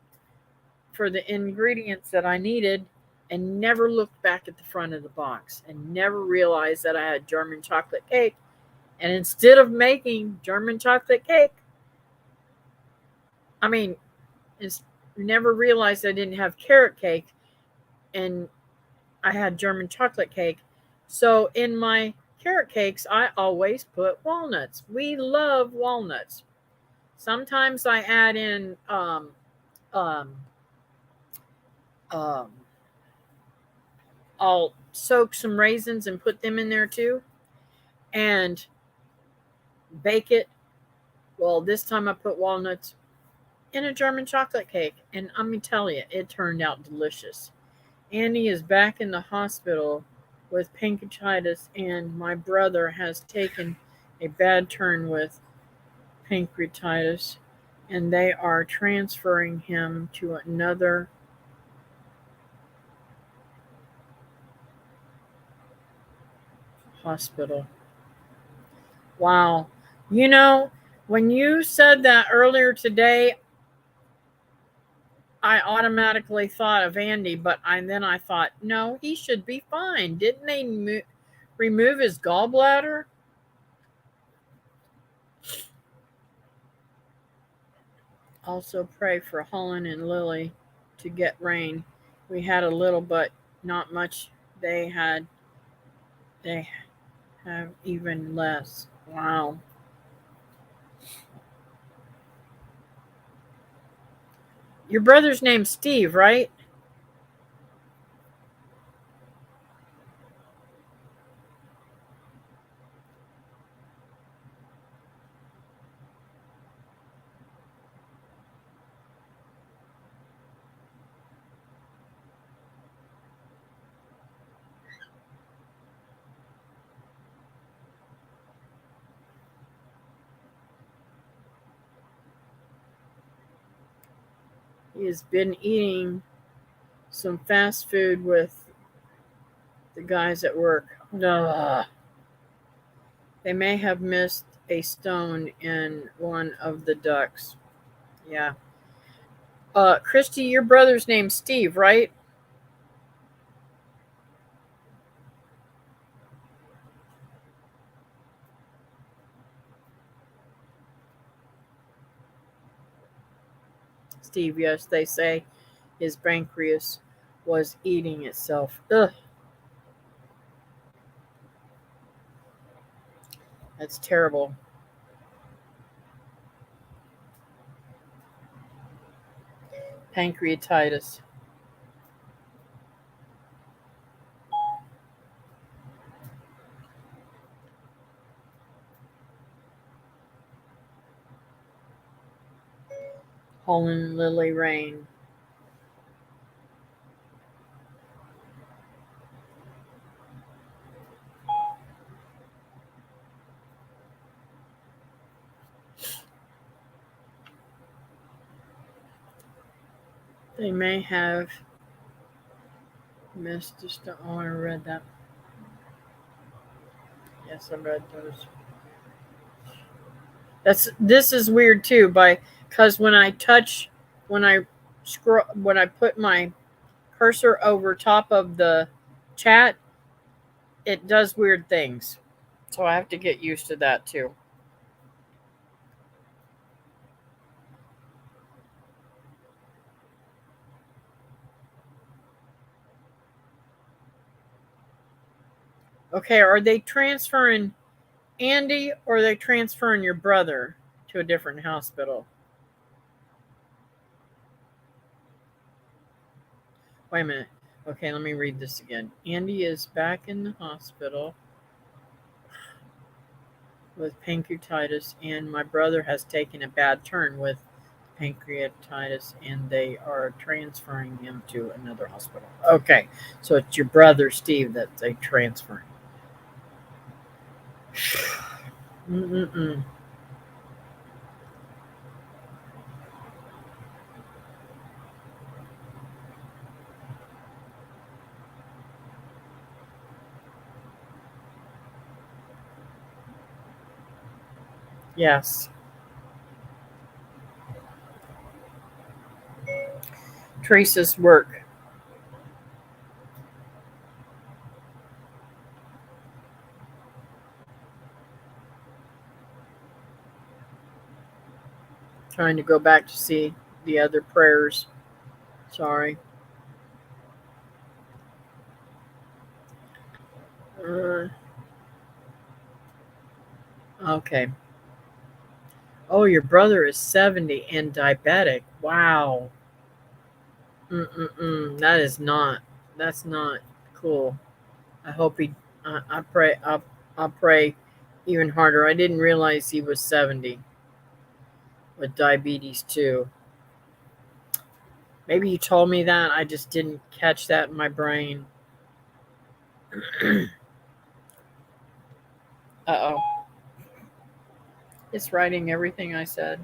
for the ingredients that I needed and never looked back at the front of the box and never realized that I had German chocolate cake. And instead of making German chocolate cake, I mean, it's never realized I didn't have carrot cake and I had German chocolate cake. So in my carrot cakes, I always put walnuts. We love walnuts. Sometimes I add in um, um, I'll soak some raisins and put them in there too and bake it. Well, this time I put walnuts in a German chocolate cake, and I'm going to tell you, it turned out delicious. Annie is back in the hospital with pancreatitis, and my brother has taken a bad turn with pancreatitis, and they are transferring him to another hospital. Wow. You know, when you said that earlier today, I automatically thought of Andy, but then I thought, no, he should be fine. Didn't they remove his gallbladder? Also, pray for Holland and Lily to get rain. We had a little, but not much. They have even less. Wow. Your brother's name's Steve, right? He has been eating some fast food with the guys at work. Ugh. They may have missed a stone in one of the ducks. Yeah. Christy, your brother's name's Steve, right? Steve. Yes, they say his pancreas was eating itself. Ugh, that's terrible. Pancreatitis. Holland Lily Rain. They may have missed just. Oh, I read that. Yes, I read those. This is weird too, because when I when I put my cursor over top of the chat, it does weird things. So I have to get used to that too. Okay, are they transferring Andy or are they transferring your brother to a different hospital? Wait a minute. Okay, let me read this again. Andy is back in the hospital with pancreatitis, and my brother has taken a bad turn with pancreatitis, and they are transferring him to another hospital. Okay, so it's your brother Steve that they transferring. Mm-mm-mm. Yes. Teresa's work. Trying to go back to see the other prayers. Sorry. Uh, okay. Oh, your brother is 70 and diabetic. Wow. Mm-mm-mm. That is not. That's not cool. I hope he. I pray. I'll pray even harder. I didn't realize he was 70 with diabetes too. Maybe you told me that. I just didn't catch that in my brain. Uh oh. It's writing everything I said.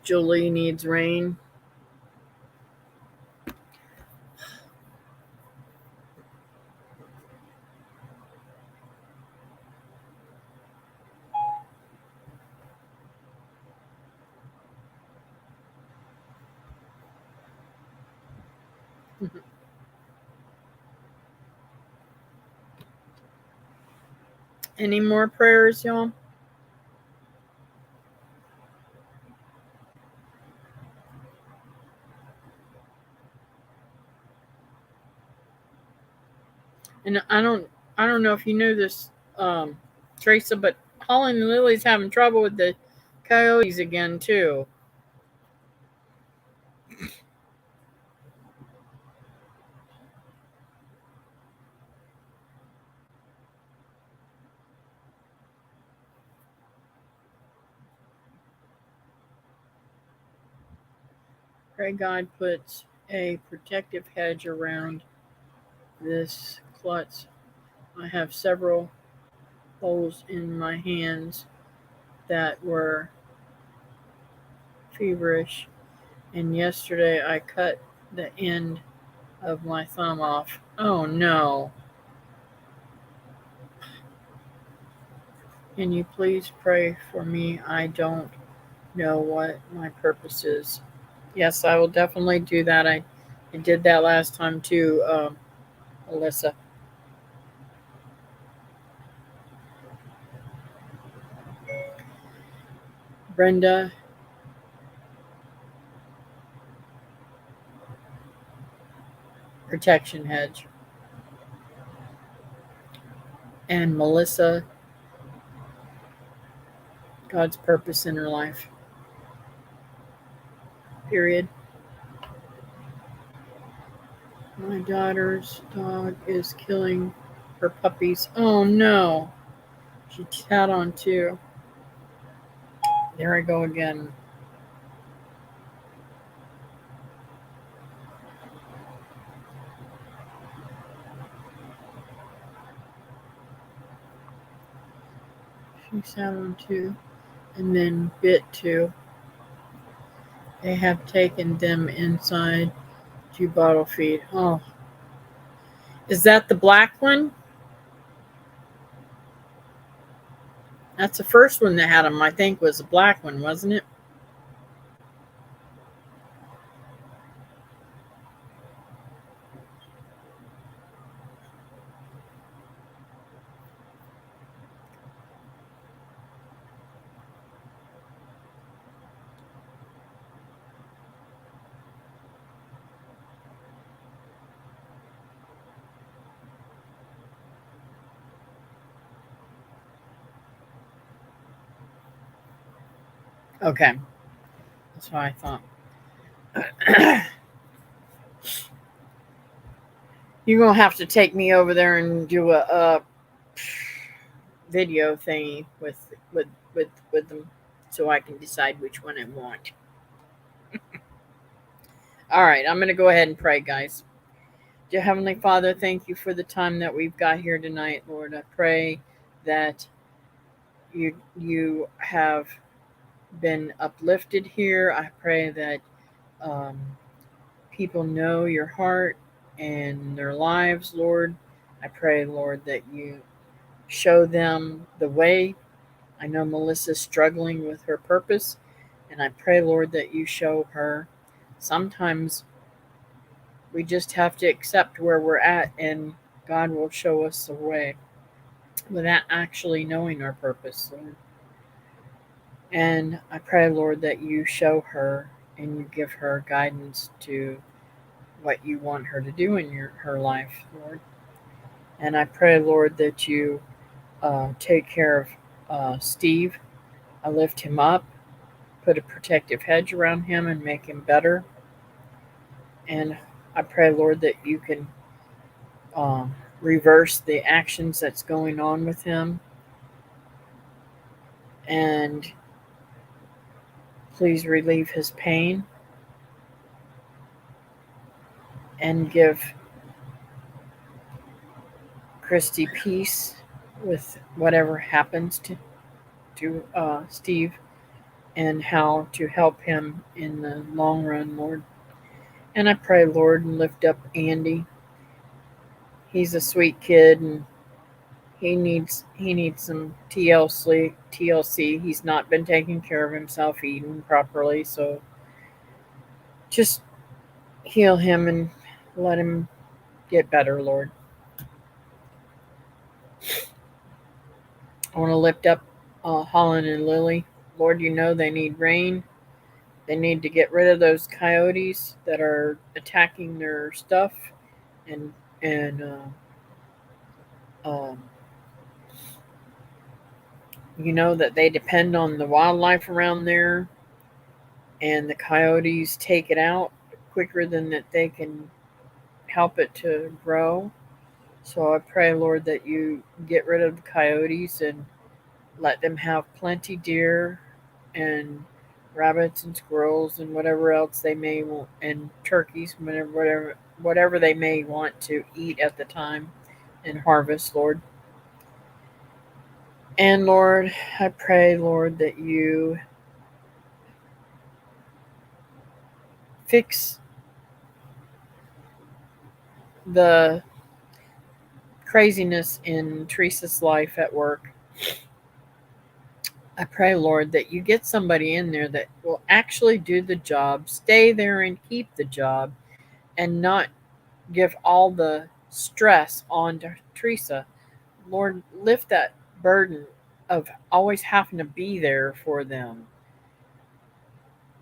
Julie needs rain. Any more prayers, y'all? And I don't know if you knew this, Teresa, but Holland and Lily's having trouble with the coyotes again too. Pray God puts a protective hedge around this klutz. I have several holes in my hands that were feverish, and yesterday I cut the end of my thumb off. Oh no. Can you please pray for me? I don't know what my purpose is. Yes, I will definitely do that. I did that last time too, Alyssa. Brenda, protection hedge, and Melissa, God's purpose in her life. Period. My daughter's dog is killing her puppies. Oh no. She sat on two. There I go again. She sat on two and then bit two. They have taken them inside to bottle feed. Oh, is that the black one? That's the first one that had them, I think, was the black one, wasn't it? Okay, that's what I thought. You're gonna have to take me over there and do a video thingy with with them, so I can decide which one I want. All right, I'm gonna go ahead and pray, guys. Dear Heavenly Father, thank you for the time that we've got here tonight, Lord. I pray that you have been uplifted here. I pray that um, people know your heart and their lives, Lord. I pray, Lord, that you show them the way. I know Melissa's struggling with her purpose, and I pray, Lord, that you show her. Sometimes we just have to accept where we're at, and God will show us the way without actually knowing our purpose, Lord. And I pray, Lord, that you show her and you give her guidance to what you want her to do in her life, Lord. And I pray, Lord, that you take care of Steve. I lift him up, put a protective hedge around him, and make him better. And I pray, Lord, that you can um, reverse the actions that's going on with him. And please relieve his pain and give Christy peace with whatever happens to Steve, and how to help him in the long run, Lord. And I pray, Lord, and lift up Andy. He's a sweet kid, and he needs some TLC. TLC. He's not been taking care of himself, eating properly. So just heal him and let him get better, Lord. I want to lift up Holland and Lily. Lord, you know they need rain. They need to get rid of those coyotes that are attacking their stuff, and you know that they depend on the wildlife around there, and the coyotes take it out quicker than that they can help it to grow. So I pray, Lord, that you get rid of the coyotes and let them have plenty deer and rabbits and squirrels and whatever else they may want, and turkeys, whatever they may want to eat at the time and harvest, Lord. And Lord, I pray, Lord, that you fix the craziness in Teresa's life at work. I pray, Lord, that you get somebody in there that will actually do the job, stay there and keep the job, and not give all the stress on to Teresa. Lord, lift that burden of always having to be there for them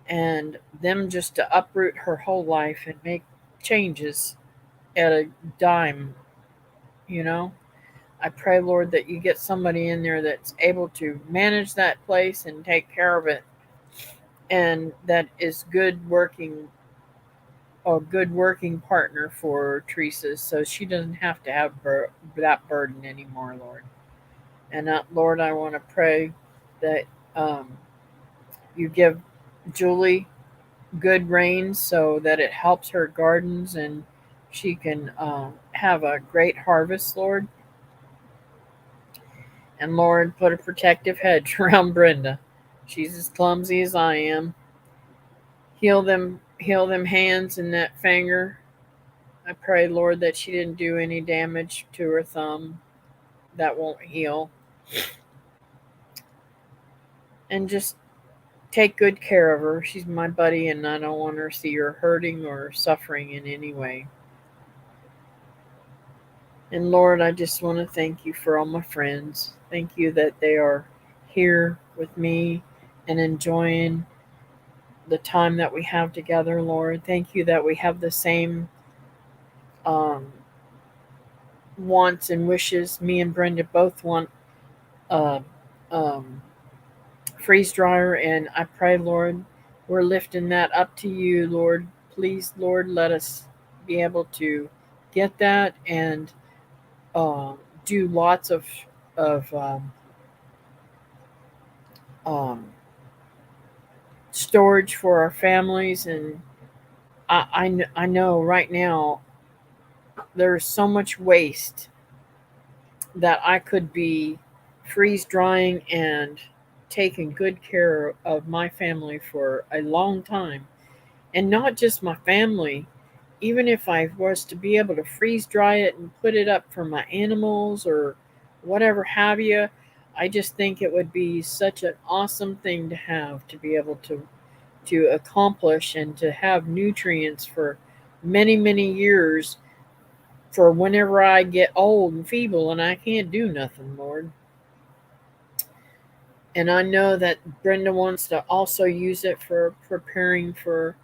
and them just to uproot her whole life and make changes at a dime, you know? I pray, Lord, that you get somebody in there that's able to manage that place and take care of it and that is a good working partner for Teresa so she doesn't have to have that burden anymore, Lord. And Lord, I want to pray that um, you give Julie good rain so that it helps her gardens and she can have a great harvest, Lord. And Lord, put a protective hedge around Brenda. She's as clumsy as I am. Heal them hands and that finger. I pray, Lord, that she didn't do any damage to her thumb. That won't heal. And just take good care of her. She's my buddy, and I don't want her to see her hurting or suffering in any way. And Lord, I just want to thank you for all my friends. Thank you that they are here with me and enjoying the time that we have together, Lord. Thank you that we have the same um, wants and wishes. Me and Brenda both want a freeze dryer, and I pray, Lord, we're lifting that up to you, Lord. Please, Lord, let us be able to get that and uh, do lots of um, storage for our families. And I know right now there's so much waste that I could be freeze drying and taking good care of my family for a long time. And not just my family, even if I was to be able to freeze dry it and put it up for my animals or whatever have you, I just think it would be such an awesome thing to have to be able to accomplish and to have nutrients for many years for whenever I get old and feeble and I can't do nothing, Lord. And I know that Brenda wants to also use it for preparing for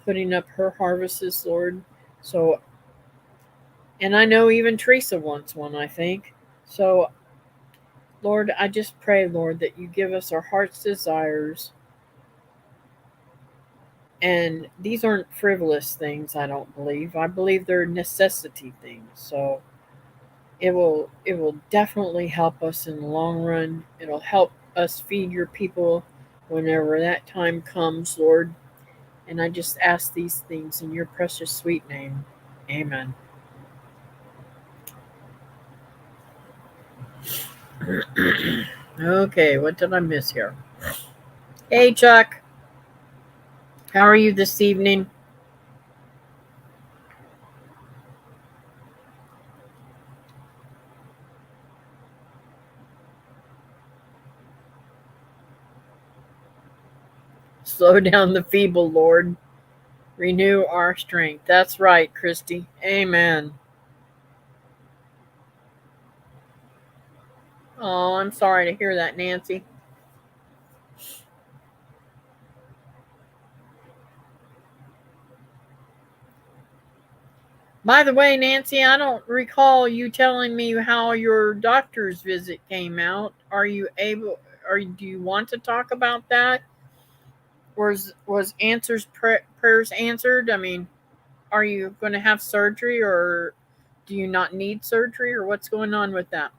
putting up her harvests, Lord. So, and I know even Teresa wants one, I think. So, Lord, I just pray, Lord, that you give us our heart's desires. And these aren't frivolous things, I don't believe. I believe they're necessity things. So, it will definitely help us in the long run. It'll help us feed your people whenever that time comes, Lord. And I just ask these things in your precious sweet name. Amen. Okay, what did I miss here? Hey, Chuck. How are you this evening? Slow down the feeble, Lord. Renew our strength. That's right, Christy. Amen. Oh, I'm sorry to hear that, Nancy. By the way, Nancy, I don't recall you telling me how your doctor's visit came out. Are you able, or do you want to talk about that? Was prayers answered? I mean, are you going to have surgery, or do you not need surgery, or what's going on with that?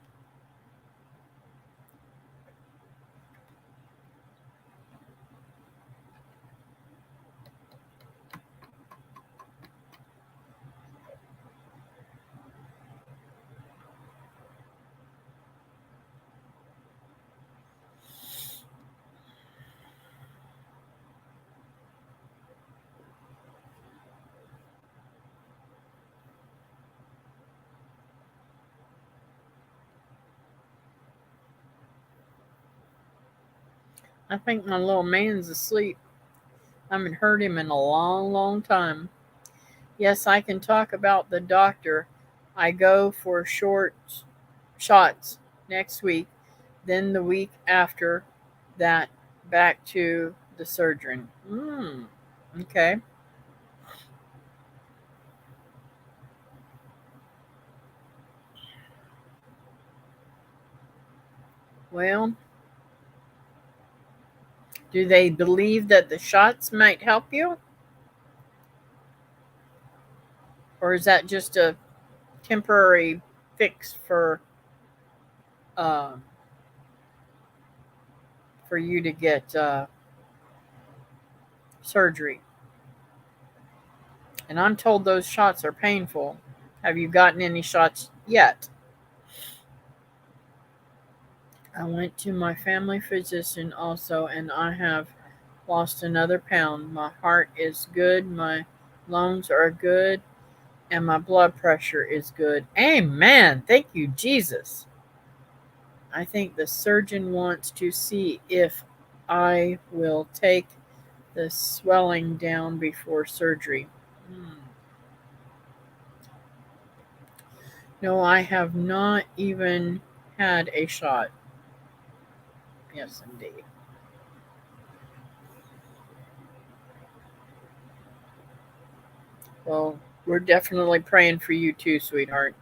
I think my little man's asleep. I haven't heard him in a long, long time. Yes, I can talk about the doctor. I go for short shots next week, then the week after that, back to the surgeon. Okay. Well, do they believe that the shots might help you? Or is that just a temporary fix uh, for you to get surgery? And I'm told those shots are painful. Have you gotten any shots yet? I went to my family physician also, and I have lost another pound. My heart is good, my lungs are good, and my blood pressure is good. Amen. Thank you, Jesus. I think the surgeon wants to see if I will take the swelling down before surgery. Hmm. No, I have not even had a shot. Yes, indeed. Well, we're definitely praying for you too, sweetheart.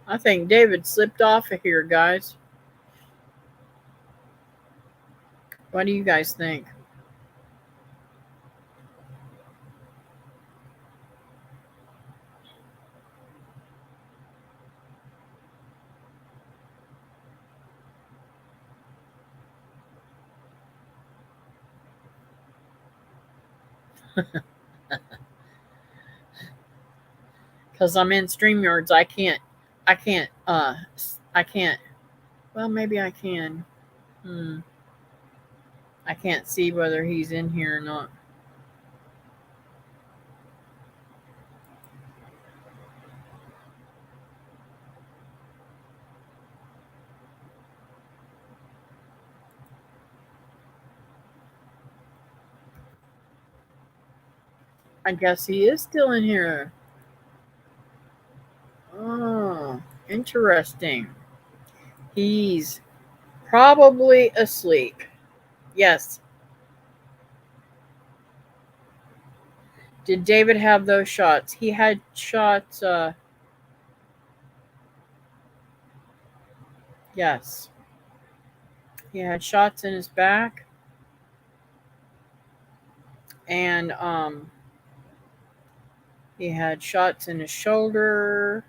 I think David slipped off of here, guys. What do you guys think? Because I'm in StreamYards, I can't, I can't, well, maybe I can. Hmm. I can't see whether he's in here or not. I guess he is still in here. Oh, interesting. He's probably asleep. Yes. Did David have those shots? He had shots, yes. He had shots in his back and he had shots in his shoulder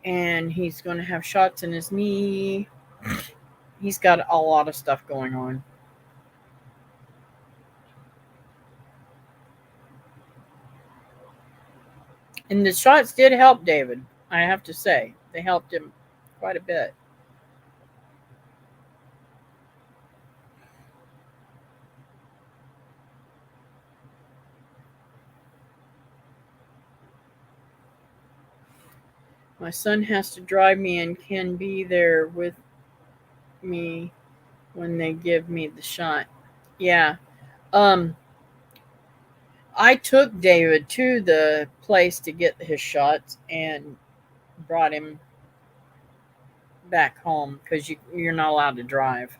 and he's going to have shots in his knee. He's got a lot of stuff going on. And the shots did help David, I have to say. They helped him quite a bit. My son has to drive me and can be there with me when they give me the shot. Yeah. Um I took David to the place to get his shots and brought him back home because you're not allowed to drive.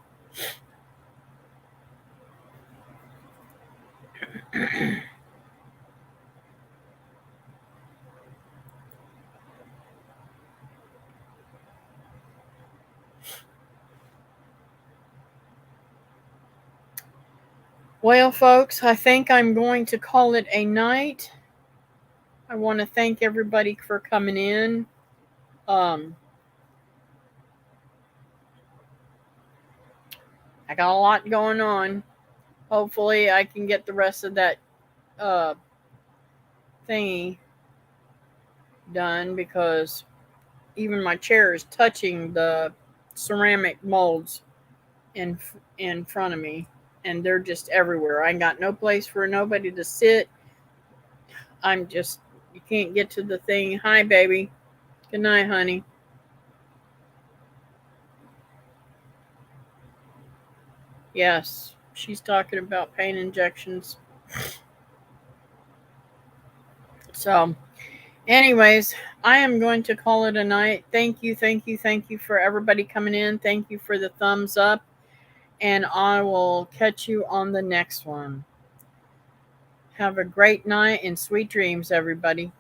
Well, folks, I think I'm going to call it a night. I want to thank everybody for coming in. Um, I got a lot going on. Hopefully, I can get the rest of that uh, thingy done because even my chair is touching the ceramic molds in front of me, and they're just everywhere. I ain't got no place for nobody to sit. I'm just, you can't get to the thing. Hi, baby. Good night, honey. Yes, she's talking about pain injections. So, anyways, I am going to call it a night. Thank you, thank you, thank you for everybody coming in. Thank you for the thumbs up. And I will catch you on the next one. Have a great night and sweet dreams, everybody.